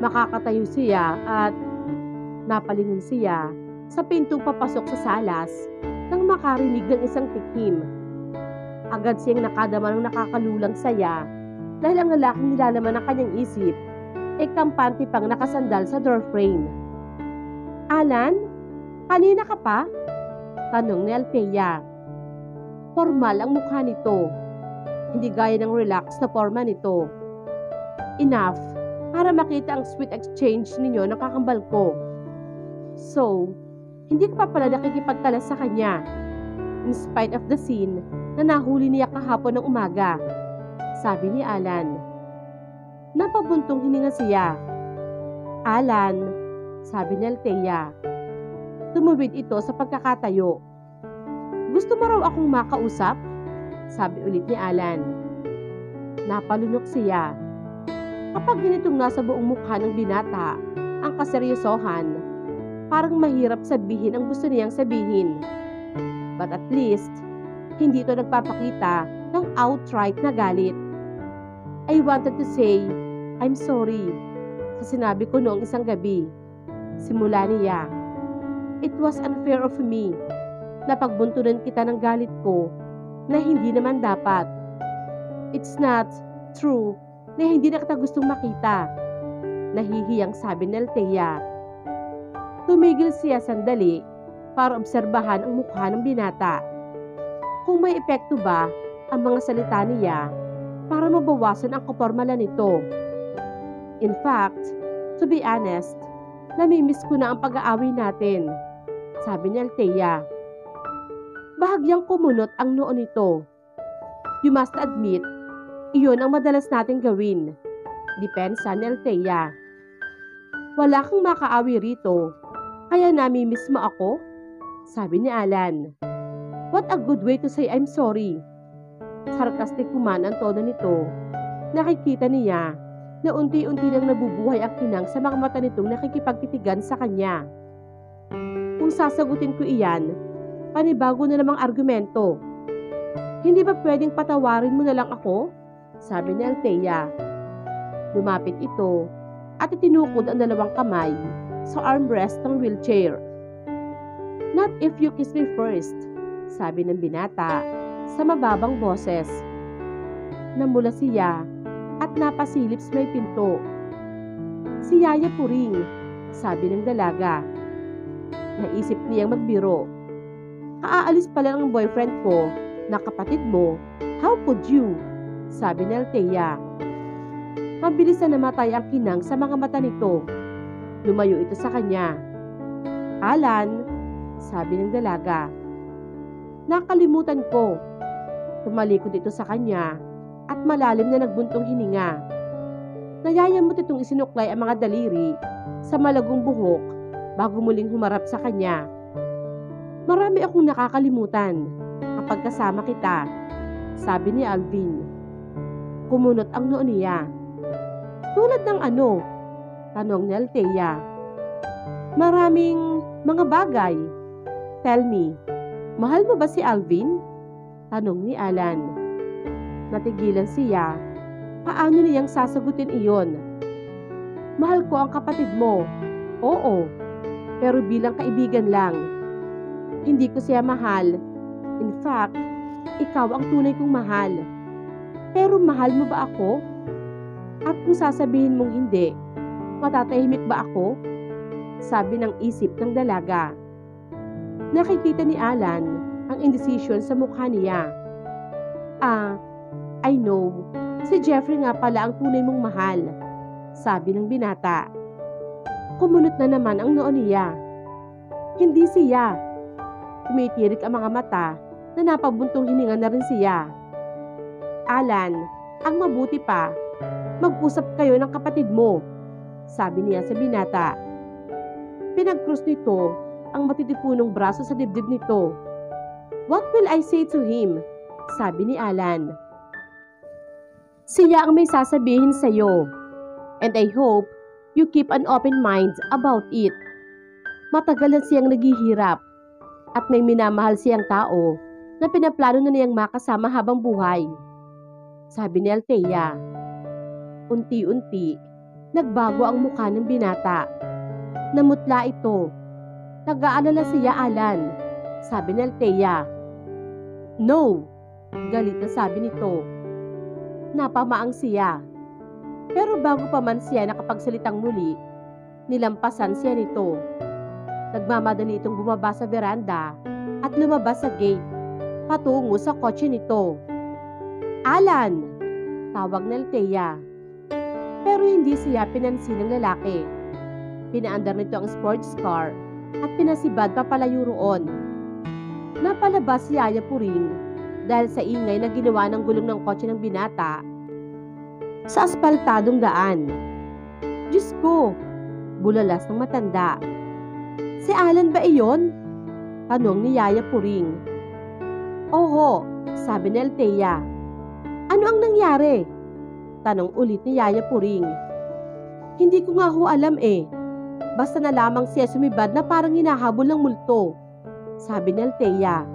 makakatayo siya at napalingon siya sa pintong papasok sa salas nang makarinig ng isang tikim. Agad siyang nakadama ng nakakalulang saya dahil ang lalaking nilalaman ng kanyang isip ay kampante pang nakasandal sa door frame. Alan, kanina ka pa? Tanong ni Althea. Formal ang mukha nito. Hindi gaya ng relaxed na forma nito. Enough para makita ang sweet exchange ninyo ng kakambal ko. So, hindi ka pa pala nakikipagtalas sa kanya, in spite of the scene na nahuli niya kahapon ng umaga, sabi ni Alan. Napabuntong hininga siya. Alan, sabi ni Althea. Tumawid ito sa pagkakatayo. Gusto mo raw akong makausap? Sabi ulit ni Alan. Napalunok siya. Kapag ganitong nasa buong mukha ng binata ang kaseryosohan, parang mahirap sabihin ang gusto niyang sabihin. But at least, hindi ito nagpapakita ng outright na galit. I wanted to say, I'm sorry, sa sinabi ko noong isang gabi. Simula niya. It was unfair of me na pagbuntunan kita ng galit ko na hindi naman dapat. It's not true na hindi na kita gustong makita. Nahihiyang sabi ni Althea. Tumigil siya sandali para obserbahan ang mukha ng binata. Kung may epekto ba ang mga salita niya para mabawasan ang kapormalan nito. In fact, to be honest, namimiss ko na ang pag-aaway natin, sabi ni Althea. Bahagyang kumunot ang noo nito. You must admit, iyon ang madalas nating gawin. Depensa ni Althea. Wala kang makaawi rito, kaya namimiss mo ako? Sabi ni Alan. What a good way to say I'm sorry. Sarcastic man ang tono nito. Nakikita niya na unti-unti nang nabubuhay ang kinang sa mga mata nitong nakikipagtitigan sa kanya. Kung sasagutin ko iyan, panibago na namang argumento. Hindi ba pwedeng patawarin mo na lang ako? Sabi ni Althea. Lumapit ito at itinukod ang dalawang kamay sa armrest ng wheelchair. Not if you kiss me first, sabi ng binata sa mababang boses. Namula siya at napasilip sa may pinto. Si Yaya Puring, sabi ng dalaga. Naisip niyang magbiro. Kaaalis pala ng boyfriend ko na kapatid mo. How could you? Sabi ni Althea. Mabilis na namatay ang kinang sa mga mata nito. Lumayo ito sa kanya. Alan, sabi ng dalaga. Nakalimutan ko. Tumalikod ito sa kanya at malalim na nagbuntong hininga. Nayayamot itong isinuklay ang mga daliri sa malagong buhok bago muling humarap sa kanya. Marami akong nakakalimutan kapag kasama kita, sabi ni Alvin. Kumunot ang noo niya. Tulad ng ano? Tanong ni Althea. Maraming mga bagay. Tell me, mahal mo ba si Alvin? Tanong ni Alan. Natigilan siya. Paano niyang sasagutin iyon? Mahal ko ang kapatid mo. Oo, pero bilang kaibigan lang. Hindi ko siya mahal. In fact, ikaw ang tunay kong mahal. Pero mahal mo ba ako? At kung sasabihin mong hindi, matatahimik ba ako? Sabi ng isip ng dalaga. Nakikita ni Alan ang indecision sa mukha niya. I know. Si Jeffrey nga pala ang tunay mong mahal. Sabi ng binata. Kumunot na naman ang noo niya. Hindi siya. Tumitirik ang mga mata na napabuntong hininga na rin siya. Alan, ang mabuti pa, mag-usap kayo ng kapatid mo. Sabi niya sa binata. Pinag-cross nito ang matitipunong braso sa dibdib nito. What will I say to him? Sabi ni Alan. Siya ang may sasabihin sa iyo. And I hope you keep an open mind about it. Matagal na siyang naghihirap at may minamahal siyang tao na pinaplano na niyang makasama habang buhay. Sabi ni Althea. Unti-unti, nagbago ang mukha ng binata. Namutla ito. Nag-aalala siya, Alan. Sabi ni Althea. No! Galit na sabi nito. Napamaang siya. Pero bago pa man siya nakapagsalitang muli, nilampasan siya nito. Nagmamadali itong bumaba sa veranda at lumabas sa gate, patungo sa kotse nito. Alan! Tawag ni Althea. Pero hindi siya pinansin ng lalaki. Pinaandar nito ang sports car at pinasibad papalayo roon. Napalabas si Yaya Puring dahil sa ingay na ginawa ng gulong ng kotse ng binata sa aspaltadong daan. Diyos ko! Bulalas ng matanda. Si Alan ba iyon? Tanong ni Yaya Puring. Oho, sabi ni Althea. Ano ang nangyari? Tanong ulit ni Yaya Puring. Hindi ko nga ho alam eh. Basta na lamang siya sumibad na parang hinahabol ng multo. Sabi ni Althea.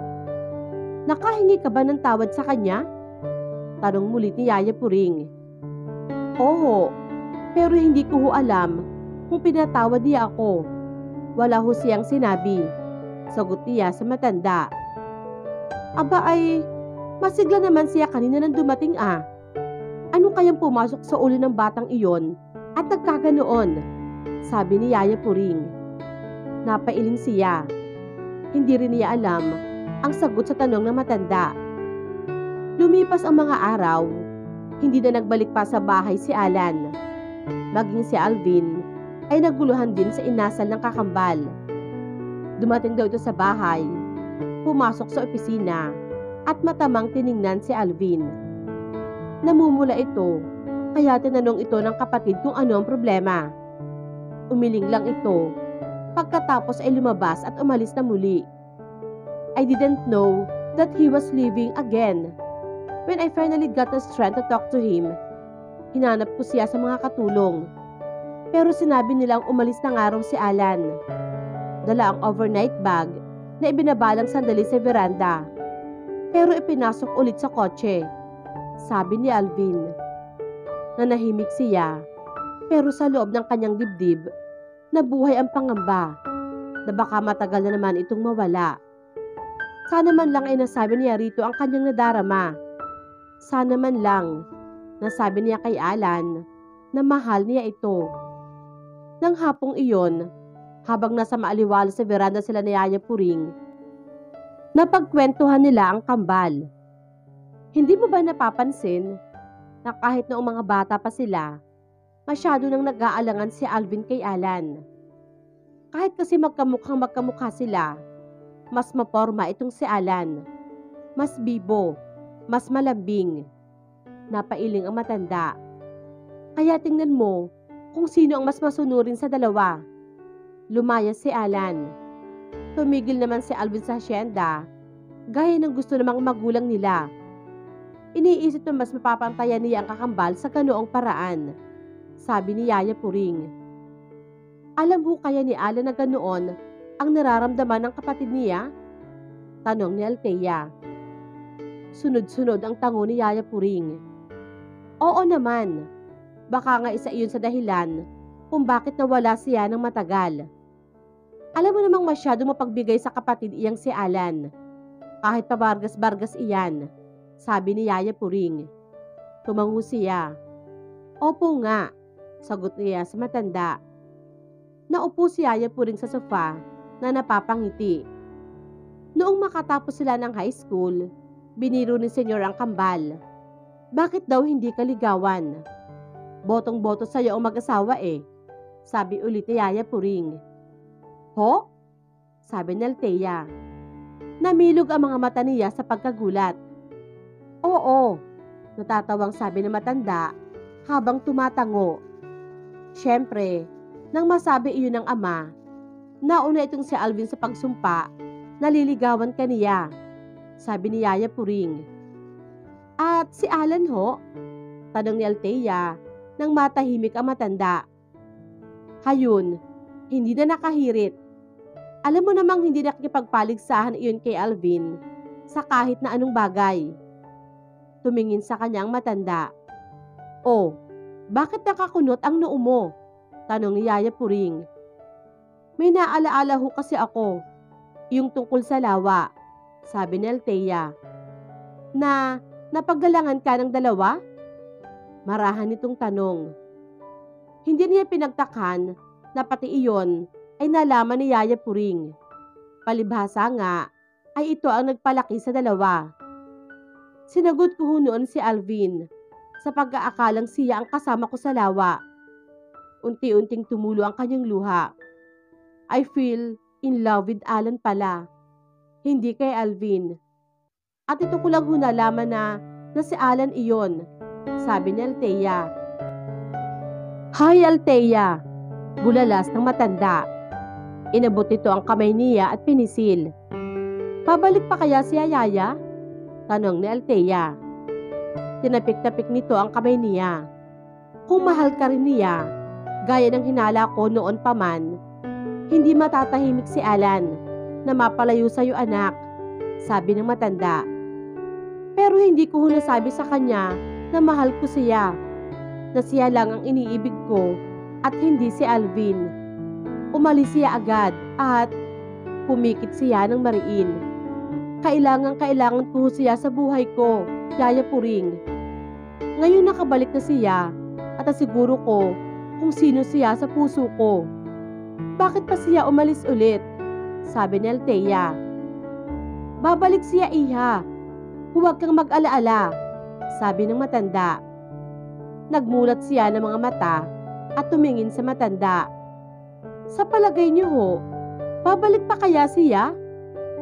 Nakahingi ka ba ng tawad sa kanya? Tanong muli ni Yaya Puring. Oo, pero hindi ko ho alam kung pinatawad niya ako. Wala ho siyang sinabi. Sagot niya sa matanda. Aba ay, masigla naman siya kanina nang dumating ah. Ano kayang pumasok sa ulo ng batang iyon at nagkaganoon? Sabi ni Yaya Puring. Napailing siya. Hindi rin niya alam ang sagot sa tanong ng matanda. Lumipas ang mga araw, hindi na nagbalik pa sa bahay si Alan. Maging si Alvin ay naguluhan din sa inasal ng kakambal. Dumating daw ito sa bahay, pumasok sa opisina at matamang tiningnan si Alvin. Namumula ito, kaya tinanong ito ng kapatid kung ano ang problema. Umiling lang ito, pagkatapos ay lumabas at umalis na muli. I didn't know that he was leaving again. When I finally got the strength to talk to him, hinanap ko siya sa mga katulong. Pero sinabi nilang umalis na nga raw si Alan. Dala ang overnight bag na ibinabalang sandali sa veranda. Pero ipinasok ulit sa kotse. Sabi ni Alvin. Nanahimik siya. Pero sa loob ng kanyang dibdib, nabuhay ang pangamba na baka matagal na naman itong mawala. Sana man lang ay nasabi niya rito ang kanyang nadarama. Sana man lang nasabi niya kay Alan na mahal niya ito. Nang hapong iyon, habang nasa maaliwala sa veranda sila ni Yaya Puring, napagkwentuhan nila ang kambal. Hindi mo ba napapansin na kahit noong mga bata pa sila, masyado nang nag-aalangan si Alvin kay Alan? Kahit kasi magkamukha sila, mas maporma itong si Alan. Mas bibo, mas malambing. Napailing ang matanda. Kaya tingnan mo kung sino ang mas masunurin sa dalawa. Lumayas si Alan. Tumigil naman si Alvin sa asyenda, gaya ng gusto namang magulang nila. Iniisip na mas mapapantayan niya ang kakambal sa ganoong paraan. Sabi ni Yaya Puring. Alam ho kaya ni Alan na ganoon ang nararamdaman ng kapatid niya? Tanong ni Althea. Sunod-sunod ang tango ni Yaya Puring. Oo naman. Baka nga isa iyon sa dahilan kung bakit nawala siya ng matagal. Alam mo namang masyado mapagbigay sa kapatid iyang si Alan. Kahit pabargas-bargas iyan, sabi ni Yaya Puring. Tumango siya. Opo nga, sagot niya sa matanda. Naupo si Yaya Puring sa sofa na napapangiti. Noong makatapos sila ng high school, biniro ni Senyor ang kambal. Bakit daw hindi ka ligawan? Botong-boto sa'yo ang mag-asawa sabi ulit ni Yaya Puring. Ho? Sabi ni Althea. Namilog ang mga mata niya sa pagkagulat. Oo, natatawang sabi ng matanda habang tumatango. Siyempre, nang masabi iyon ng ama, nauna itong si Alvin sa pagsumpa, naliligawan ka niya, sabi ni Yaya Puring. At si Alan ho? Tanong ni Althea nang matahimik ang matanda. Hayun, hindi na nakahirit. Alam mo namang hindi nakikipagpaligsahan iyon kay Alvin sa kahit na anong bagay. Tumingin sa kanyang matanda. Oh, bakit nakakunot ang noo mo? Tanong ni Yaya Puring. May naalaala ho kasi ako, yung tungkol sa lawa, sabi ni Althea. Na napaggalangan ka ng dalawa? Marahan itong tanong. Hindi niya pinagtakan na pati iyon ay nalaman ni Yaya Puring. Palibhasa nga ay ito ang nagpalaki sa dalawa. Sinagot ko ho noon si Alvin sa pag-aakalang siya ang kasama ko sa lawa. Unti-unting tumulo ang kanyang luha. I feel in love with Alan pala, hindi kay Alvin. At ito ko lang ho nalaman na si Alan iyon, sabi ni Althea. Hi Althea, bulalas ng matanda. Inabot nito ang kamay niya at pinisil. Pabalik pa kaya si Yaya? Tanong ni Althea. Tinapik-tapik nito ang kamay niya. Kung mahal ka rin niya, gaya ng hinala ko noon pa man, hindi matatahimik si Alan na mapalayo sa'yo anak, sabi ng matanda. Pero hindi ko nasabi sa kanya na mahal ko siya, na siya lang ang iniibig ko at hindi si Alvin. Umalis siya agad at pumikit siya ng mariin. Kailangan ko siya sa buhay ko, Yaya Puring. Ngayon nakabalik na siya at nasiguro ko kung sino siya sa puso ko. Bakit pa siya umalis ulit? Sabi ni Althea. Babalik siya iha. Huwag kang mag-alaala, sabi ng matanda. Nagmulat siya ng mga mata at tumingin sa matanda. Sa palagay niyo ho, babalik pa kaya siya?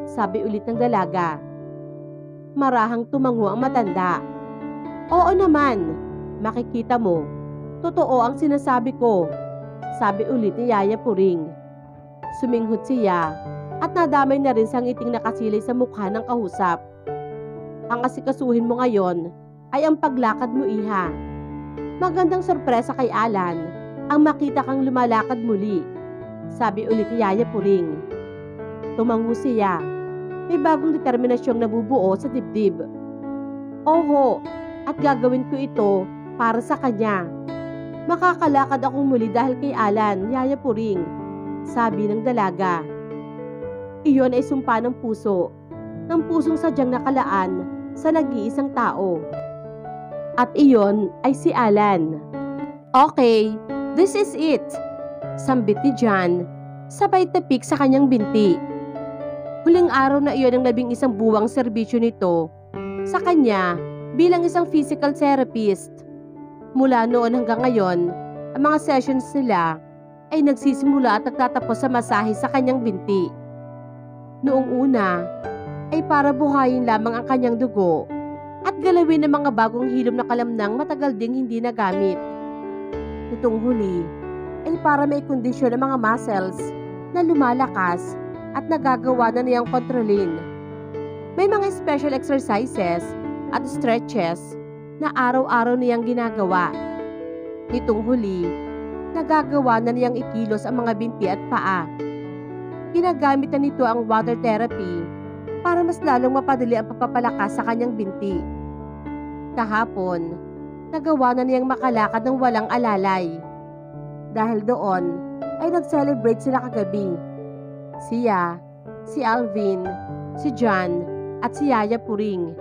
Sabi ulit ng dalaga. Marahang tumango ang matanda. Oo naman, makikita mo. Totoo ang sinasabi ko, sabi ulit ni Yaya Puring. Suminghot siya at nadamay na rin sa ngiting nakasilay sa mukha ng kausap. Ang asikasuhin mo ngayon ay ang paglakad mo iha. Magandang sorpresa kay Alan ang makita kang lumalakad muli, sabi ulit ni Yaya Puring. Tumango siya. May bagong determinasyong nabubuo sa dibdib. Oho, at gagawin ko ito para sa kanya. Makakalakad akong muli dahil kay Alan, Yaya Puring, sabi ng dalaga. Iyon ay sumpa ng pusong sadyang nakalaan sa nag-iisang tao. At iyon ay si Alan. Okay, this is it, sambit ni John, sabay tapik sa kanyang binti. Huling araw na iyon ang 11 buwang serbisyo nito sa kanya bilang isang physical therapist. Mula noon hanggang ngayon, ang mga sessions nila ay nagsisimula at nagtatapos sa masahe sa kanyang binti. Noong una, ay para buhayin lamang ang kanyang dugo at galawin ng mga bagong hilom na kalamnang matagal ding hindi nagamit. Nitong huli, ay para may kondisyon ng mga muscles na lumalakas at nagagawa na niyang kontrolin. May mga special exercises at stretches na araw-araw niyang ginagawa. Nitong huli, Nagagawa na niyang ikilos ang mga binti at paa. Ginagamit na nito ang water therapy para mas lalong mapadali ang pagpapalakas sa kanyang binti. Kahapon, nagawa na niyang makalakad ng walang alalay. Dahil doon, ay nag-celebrate sila kagabi. Siya, si Alvin, si John, at si Yaya Puring.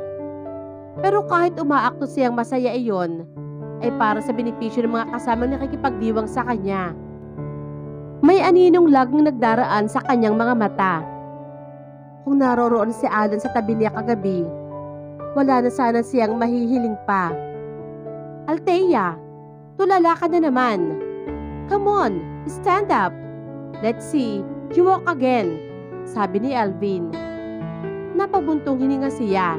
Pero kahit umaakto siyang masaya iyon, ay para sa benepisyo ng mga kasamang nakikipagdiwang sa kanya. May aninong laging nagdaraan sa kanyang mga mata. Kung naroroon si Alan sa tabi niya kagabi, wala na sana siyang mahihiling pa. Althea, tulala ka na naman. Come on, stand up. Let's see, you walk again, sabi ni Alvin. Napabuntong hininga siya.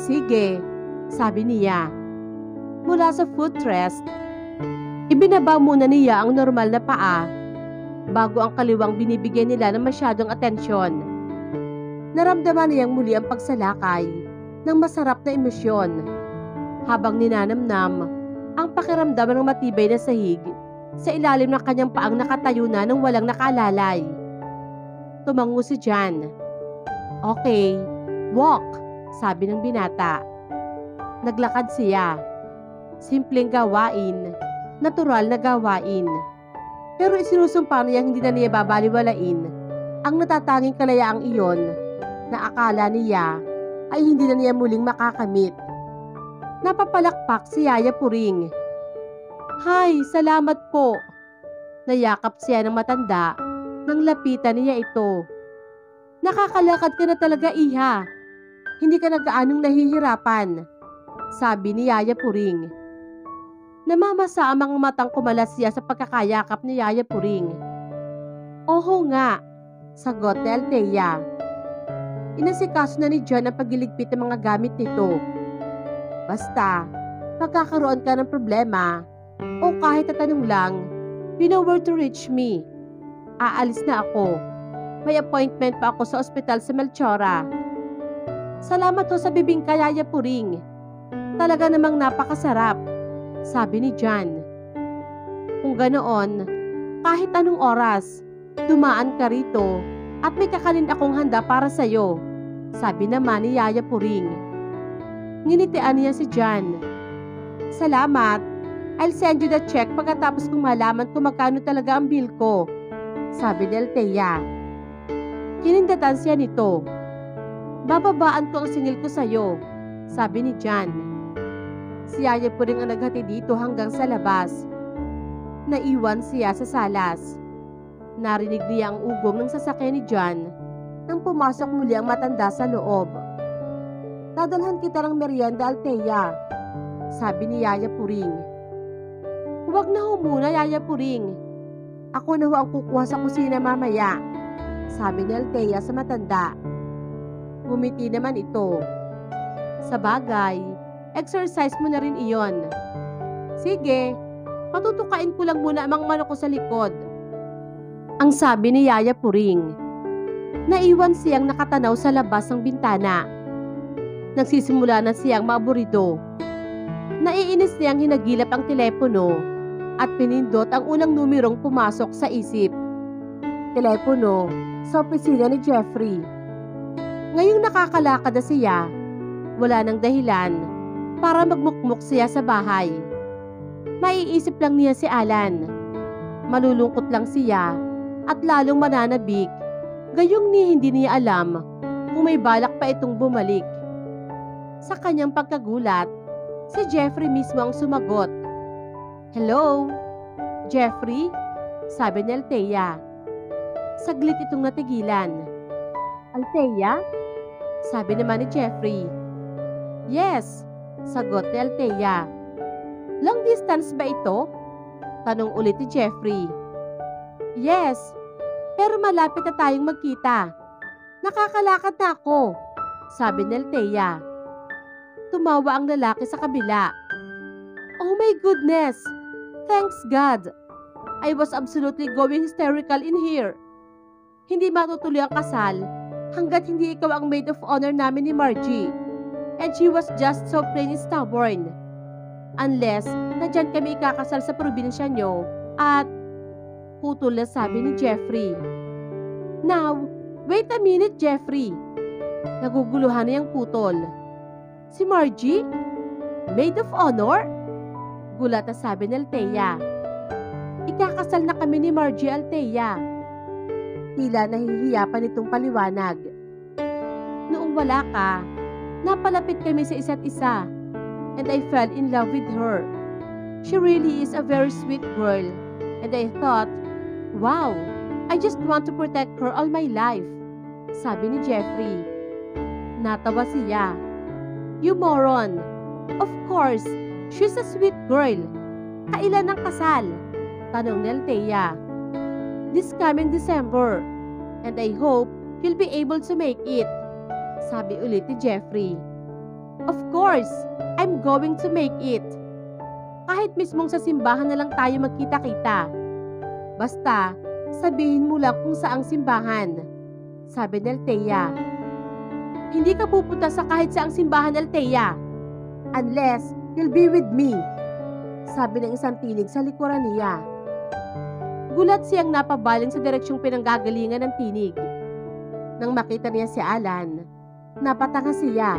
Sige, sabi niya. Mula sa footrest, ibinaba muna niya ang normal na paa bago ang kaliwang binibigyan nila ng masyadong atensyon. Naramdaman niyang muli ang pagsalakay ng masarap na emosyon habang ninanamnam ang pakiramdam ng matibay na sahig sa ilalim ng kanyang paang nakatayo na ng walang nakaalalay. Tumango si John. Okay, walk, sabi ng binata. Naglakad siya. Simpleng gawain, natural na gawain. Pero isinusumpa niyang hindi na niya babaliwalain ang natatanging kalayaang iyon na akala niya ay hindi na niya muling makakamit. Napapalakpak si Yaya Puring. Hay, salamat po. Nayakap siya ng matanda nang lapitan niya ito. Nakakalakad ka na talaga, iha. Hindi ka na gaanong nahihirapan, sabi ni Yaya Puring. Namamasa ang mga matang kumalas siya sa pagkakayakap ni Yaya Puring. Oho nga, sagot ni Althea. Inasikaso na ni John ang pagliligpit ng mga gamit nito. Basta, magkakaroon ka ng problema o kahit tatanong lang, you know where to reach me. Aalis na ako. May appointment pa ako sa ospital sa Melchora. Salamat ho sa bibingka, Yaya Puring. Talaga namang napakasarap, sabi ni John. Kung ganoon, kahit anong oras, dumaan ka rito at may kakanin akong handa para sa'yo, sabi naman ni Yaya Puring. Nginitian niya si John. Salamat. I'll send you the check pagkatapos kong malaman kung magkano talaga ang bill ko, sabi ni Althea. Kinindatan siya nito. Bababaan ko ang singil ko sa'yo, sabi ni John. Si Yaya Puring ang naghati dito hanggang sa labas. Naiwan siya sa salas. Narinig niya ang ugong ng sasakyan ni John nang pumasok muli ang matanda sa loob. Dadalhan kita ng merienda, Althea, sabi ni Yaya Puring. Huwag na ho muna, Yaya Puring. Ako na ho ang kukuha sa kusina mamaya, sabi ni Althea sa matanda. Ngumiti naman ito. Sa bagay, exercise mo na rin iyon. Sige, patutukain ko lang muna ang mga manok ko sa likod, ang sabi ni Yaya Puring. Naiwan siyang nakatanaw sa labas ng bintana. Nagsisimula na siyang maaburido. Naiinis niyang hinagilap ang telepono at pinindot ang unang numerong pumasok sa isip. Telepono sa opisina ni Jeffrey. Ngayong nakakalakad na siya, wala nang dahilan para magmukmuk siya sa bahay. Maiisip lang niya si Alan. Malulungkot lang siya at lalong mananabik, gayong hindi niya alam kung may balak pa itong bumalik. Sa kanyang pagkagulat, si Jeffrey mismo ang sumagot. Hello? Jeffrey? Sabi ni Althea. Saglit itong natigilan. Althea? Sabi naman ni Jeffrey. Yes, sagot ni Althea. Long distance ba ito? Tanong ulit ni Jeffrey. Yes, pero malapit na tayong magkita. Nakakalakad na ako, sabi ni Althea. Tumawa ang lalaki sa kabila. Oh my goodness! Thanks God! I was absolutely going hysterical in here. Hindi matutuloy ang kasal hanggat hindi ikaw ang maid of honor namin ni Margie. And she was just so plain stubborn. Unless, na dyan kami ikakasal sa probinsya nyo, At putol na sabi ni Jeffrey. Now, wait a minute, Jeffrey. Naguguluhan na yung putol. Si Margie? Maid of honor? Gulat na sabi ni Althea. Ikakasal na kami ni Margie, Althea. Tila nahihiya pa nitong paliwanag. Noong wala ka, napalapit kami sa isa't isa, and I fell in love with her. She really is a very sweet girl, and I thought, wow, I just want to protect her all my life, sabi ni Jeffrey. Natawa siya. You moron. Of course, she's a sweet girl. Kailan ang kasal? Tanong ni Althea. This coming December, and I hope you'll be able to make it, sabi ulit ni Jeffrey. Of course, I'm going to make it. Kahit mismong sa simbahan na lang tayo magkita-kita. Basta, sabihin mo lang kung saang simbahan, sabi ni Althea. Hindi ka pupunta sa kahit saang simbahan, Althea, unless you'll be with me, sabi ng isang tinig sa likuran niya. Gulat siyang napabaling sa direksyong pinanggagalingan ng tinig. Nang makita niya si Alan, napatanga siya.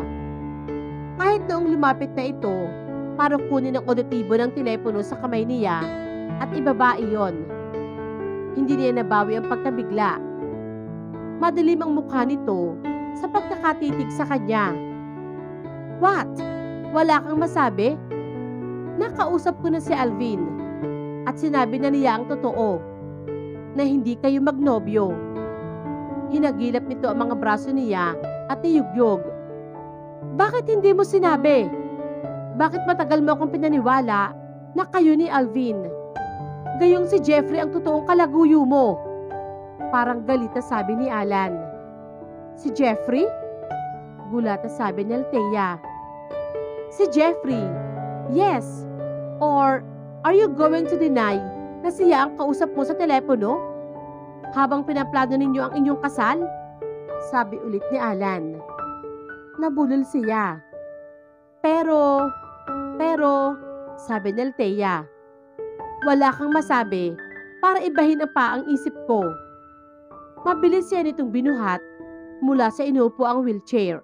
Kahit noong lumapit na ito, para kunin ang odotibo ng telepono sa kamay niya at ibaba iyon. Hindi niya nabawi ang pagkabigla. Madilim ang mukha nito sa pagkakatitig sa kanya. What? Wala kang masabi? Nakausap ko na si Alvin at sinabi na niya ang totoo, na hindi kayo magnobyo. Hinagilap nito ang mga braso niya at niyugyog. Bakit hindi mo sinabi? Bakit matagal mo akong pinaniwala na kayo ni Alvin? Gayong si Jeffrey ang totoong kalaguyo mo. Parang galit na sabi ni Alan. Si Jeffrey? Gulat na sabi ni Althea. Si Jeffrey? Yes. Or are you going to deny na siya ang kausap mo sa telepono? Habang pinaplano ninyo ang inyong kasal? Sabi ulit ni Alan. Nabulol siya. Pero, sabi ni Althea, wala kang masabi para ibahin ang paang isip ko. Mabilis siya nitong binuhat mula sa inuupo ang wheelchair.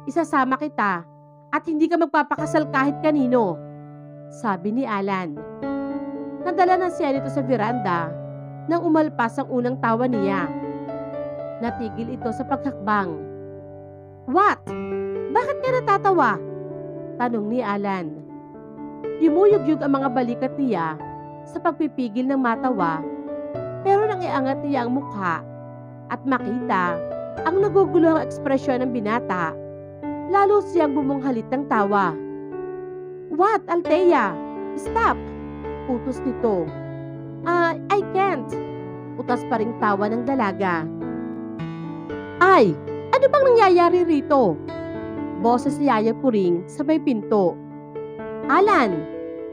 Isasama kita at hindi ka magpapakasal kahit kanino, sabi ni Alan. Nadala na siya nito sa veranda nang umalpas ang unang tawa niya. Natigil ito sa paghakbang. What? Bakit ka natatawa? Tanong ni Alan. Yumuyugyug ang mga balikat niya sa pagpipigil ng matawa, pero nang iangat niya ang mukha at makita ang naguguluhang ekspresyon ng binata, lalo siyang bumunghalit ng tawa. What, Althea? Stop! Utos nito. I can't. Utas pa ring tawa ng dalaga. Ay, ano bang nangyayari rito? Boses ni Yaya Puring sa may pinto. Alan!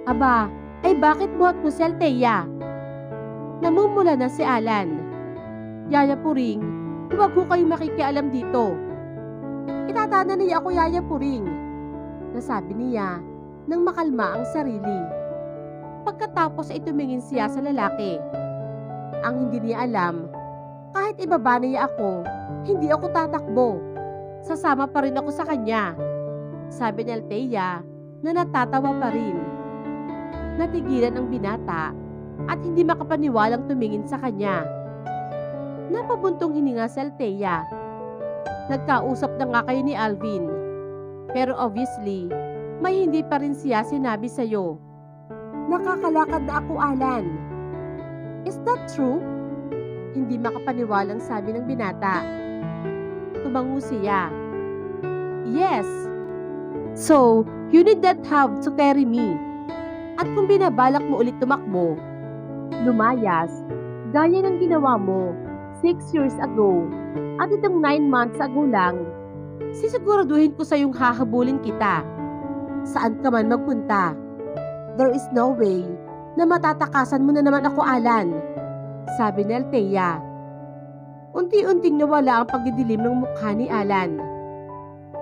Aba, ay bakit buhat mo si Althea? Namumula na si Alan. Yaya Puring, huwag ko kayong makikialam dito. Itatana niya ako, Yaya Puring, nasabi niya nang makalma ang sarili. Pagkatapos ay tumingin siya sa lalaki. Ang hindi niya alam, kahit ibaba niya ako, hindi ako tatakbo. Sasama pa rin ako sa kanya, sabi ni Althea na natatawa pa rin. Natigilan ang binata at hindi makapaniwalang tumingin sa kanya. Napabuntong hininga si Althea. Nagkausap na nga kayo ni Alvin, pero obviously, may hindi pa rin siya sinabi sa'yo. Nakakalakad na ako, Alan. Is that true? Hindi makapaniwalang sabi ng binata. Tumango siya. Yes. So, you did not have to carry me. At kung binabalak mo ulit tumakbo, lumayas, gaya ng ginawa mo 6 years ago, at itong 9 months ago lang, sisiguraduhin ko sa yung hahabulin kita. Saan ka man magpunta. There is no way na matatakasan mo na naman ako, Alan, sabi ni Althea. Unti-unting nawala ang pagdidilim ng mukha ni Alan.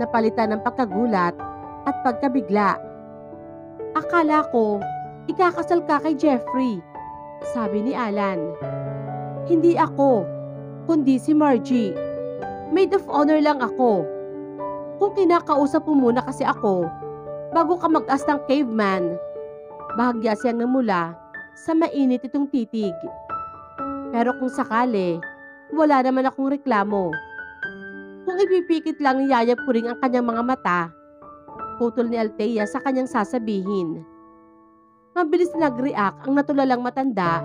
Napalitan ng pagkagulat at pagkabigla. Akala ko, ikakasal ka kay Jeffrey. sabi ni Alan. Hindi ako, kundi si Margie. Maid of honor lang ako. Kung kinakausap mo muna kasi ako, bago ka mag-as ng caveman, bahagya siyang namula sa mainit itong titig. Pero kung sakali, wala naman akong reklamo. Kung ipipikit lang ni Yaya Puring ang kanyang mga mata, putol ni Althea sa kanyang sasabihin. Mabilis na nag-react ang natulalang matanda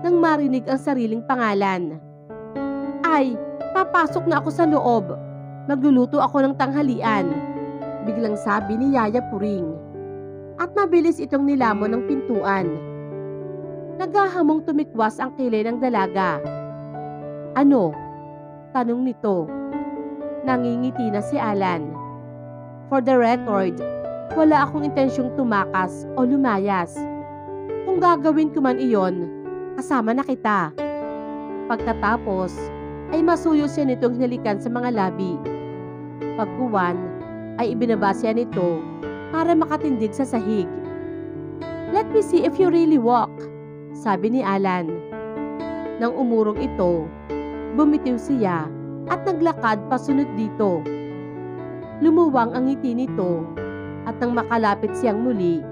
nang marinig ang sariling pangalan. Ay, papasok na ako sa loob. Magluluto ako ng tanghalian, biglang sabi ni Yaya Puring. At mabilis itong nilamon ng pintuan. Naghahamong tumikwas ang kilay ng dalaga. Ano? Tanong nito. Nangingiti na si Alan. For the record, wala akong intensyong tumakas o lumayas. Kung gagawin ko man iyon, kasama na kita. Pagkatapos, ay masuyo siya nitong hinalikan sa mga labi. Pagkuwan, ay ibinaba siya nito para makatindig sa sahig. Let me see if you really walk, sabi ni Alan. Nang umurong ito, bumitiw siya at naglakad pasunod dito. Lumuwang ang ngiti nito at nang makalapit siyang muli,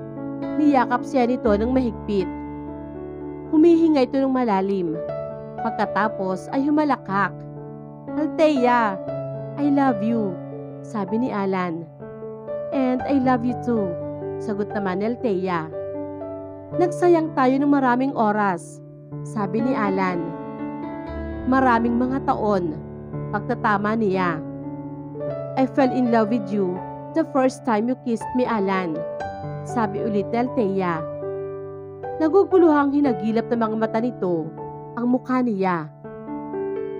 niyakap siya nito ng mahigpit. Humihinga ito ng malalim. Pagkatapos ay humalakhak. Althea, I love you, sabi ni Alan. And I love you too, sagot naman ni Althea. Nagsayang tayo ng maraming oras, sabi ni Alan. Maraming mga taon, pagtatama niya. I fell in love with you the first time you kissed me, Alan, sabi ulit ni Althea. Naguguluhang hinagilap ng mga mata nito ang mukha niya.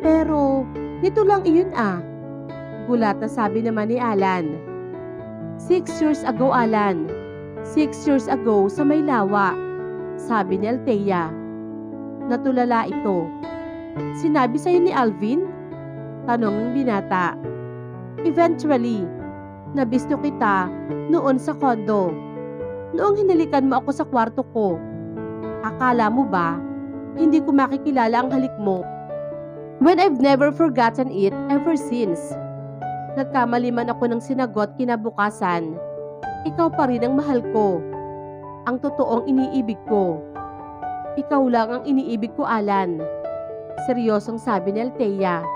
Pero, nito lang iyon gulat na sabi naman ni Alan. 6 years ago, Alan. 6 years ago sa Maylawa, sabi ni Althea. Natulala ito. Sinabi sa'yo ni Alvin? Tanong ng binata. Eventually, nabisto kita noon sa kondo. Noong hinalikan mo ako sa kwarto ko. Akala mo ba, hindi ko makikilala ang halik mo? When I've never forgotten it ever since. Nagkamali man ako ng sinagot kinabukasan. Ikaw pa rin ang mahal ko. Ang totoong iniibig ko. Ikaw lang ang iniibig ko, Alan. Seryosong sabi ni Althea.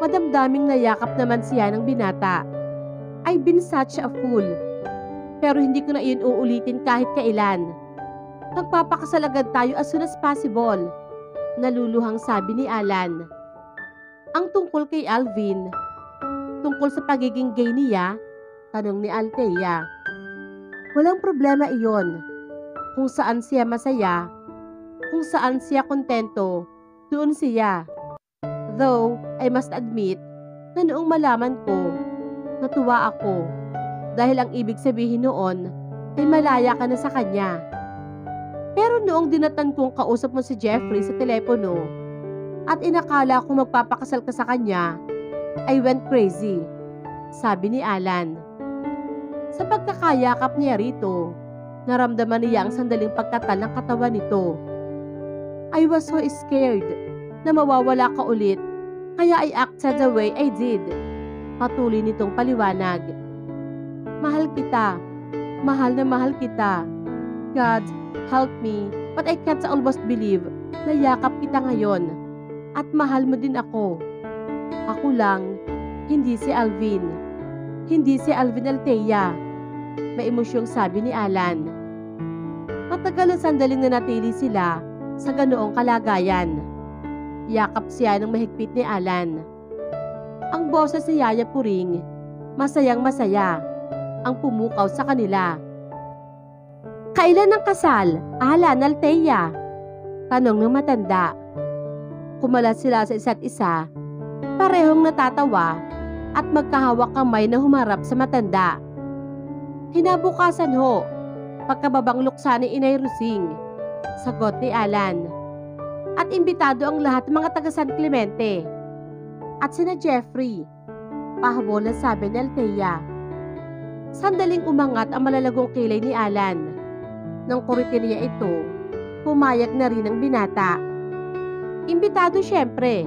Madamdaming nayakap naman siya ng binata. I've been such a fool. Pero hindi ko na iyon uulitin kahit kailan. Magpapakasal agad tayo as soon as possible. Naluluhang sabi ni Alan. Ang tungkol kay Alvin, tungkol sa pagiging gay niya, tanong ni Althea. Walang problema iyon. Kung saan siya masaya, kung saan siya kontento, doon siya. Though, I must admit, na noong malaman ko, natuwa ako. Dahil ang ibig sabihin noon, ay malaya ka na sa kanya. Pero noong dinatan kong kausap mo si Jeffrey sa telepono, at inakala ko magpapakasal ka sa kanya, I went crazy, sabi ni Alan. Sa pagkakayakap niya rito, naramdaman niya ang sandaling pagkatal ng katawan nito. I was so scared na mawawala ka ulit, kaya I acted the way I did. Patuloy nitong paliwanag. Mahal kita, mahal na mahal kita. God, help me, but I can't almost believe na yakap kita ngayon. At mahal mo din ako. Ako lang, hindi si Alvin. Hindi si Alvin, Althea. May emosyong sabi ni Alan. Matagal na sandaling nanatili sila sa ganoong kalagayan. Yakap siya ng mahigpit ni Alan. Ang boses ni Yaya Puring, masayang masaya, ang pumukaw sa kanila. Kailan ang kasal, Alan, Althea? Tanong ng matanda. Kumalat sila sa isa't isa, parehong natatawa at magkahawak kamay na humarap sa matanda. Kinabukasan ho, pagkababang luksa ni Inay Rusing, sagot ni Alan. At imbitado ang lahat ng mga taga San Clemente. At sina Jeffrey, pahabol na sabi ni Althea. Sandaling umangat ang malalagong kilay ni Alan. Nang kuritin niya ito, Pumayag na rin ang binata. Imbitado syempre.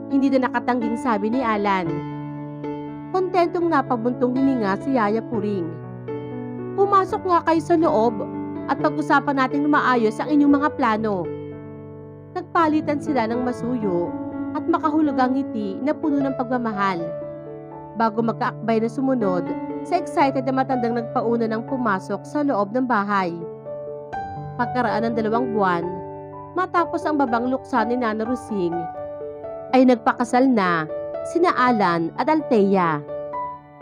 Hindi na nakatangging sabi ni Alan. Kontentong napabuntong hininga si Yaya Puring. Pumasok nga kayo sa loob at pag-usapan natin maayos ang inyong mga plano. Nagpalitan sila ng masuyo at makahulugang ngiti na puno ng pagmamahal. Bago magkaakbay na sumunod sa excited na matandang nagpauna ng pumasok sa loob ng bahay. Pagkaraan ng 2 buwan, matapos ang babang luksa ni Nana Rusing, ay nagpakasal na sina Alan at Althea.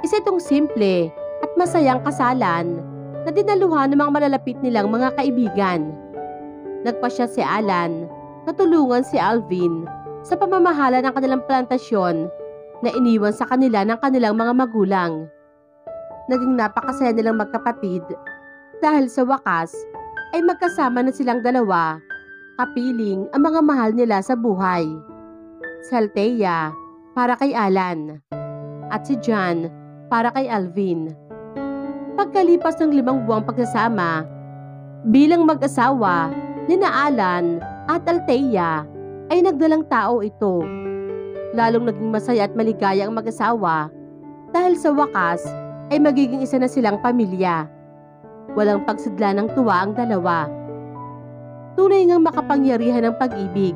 Isa itong simple at masayang kasalan na dinaluhan ng mga malalapit nilang mga kaibigan. Nagpasya si Alan na tulungan si Alvin sa pamamahala ng kanilang plantasyon na iniwan sa kanila ng kanilang mga magulang. Naging napakasaya nilang magkapatid dahil sa wakas ay magkasama na silang dalawa, kapiling ang mga mahal nila sa buhay. Si Althea para kay Alan at si John para kay Alvin. Pagkalipas ng 5 buwang pagsasama, bilang mag-asawa ni Alan at Althea ay nagdalang tao ito. Lalong naging masaya at maligaya ang mag-asawa dahil sa wakas ay magiging isa na silang pamilya. Walang pagsidla ng tuwa ang dalawa. Tunay ngang makapangyarihan ng pag-ibig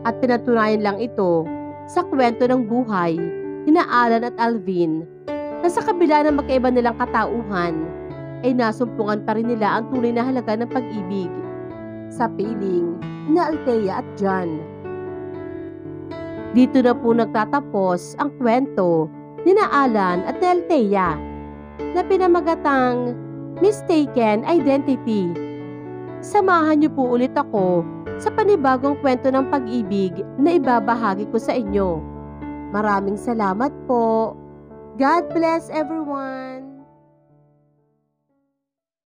at pinatunayan lang ito sa kwento ng buhay ni Alan at Alvin na sa kabila ng magkaiba nilang katauhan ay nasumpungan pa rin nila ang tunay na halaga ng pag-ibig sa piling ni Althea at John. Dito na po nagtatapos ang kwento ni Alan at ni Althea na pinamagatang Mistaken Identity. Samahan niyo po ulit ako sa panibagong kwento ng pag-ibig na ibabahagi ko sa inyo. Maraming salamat po. God bless everyone.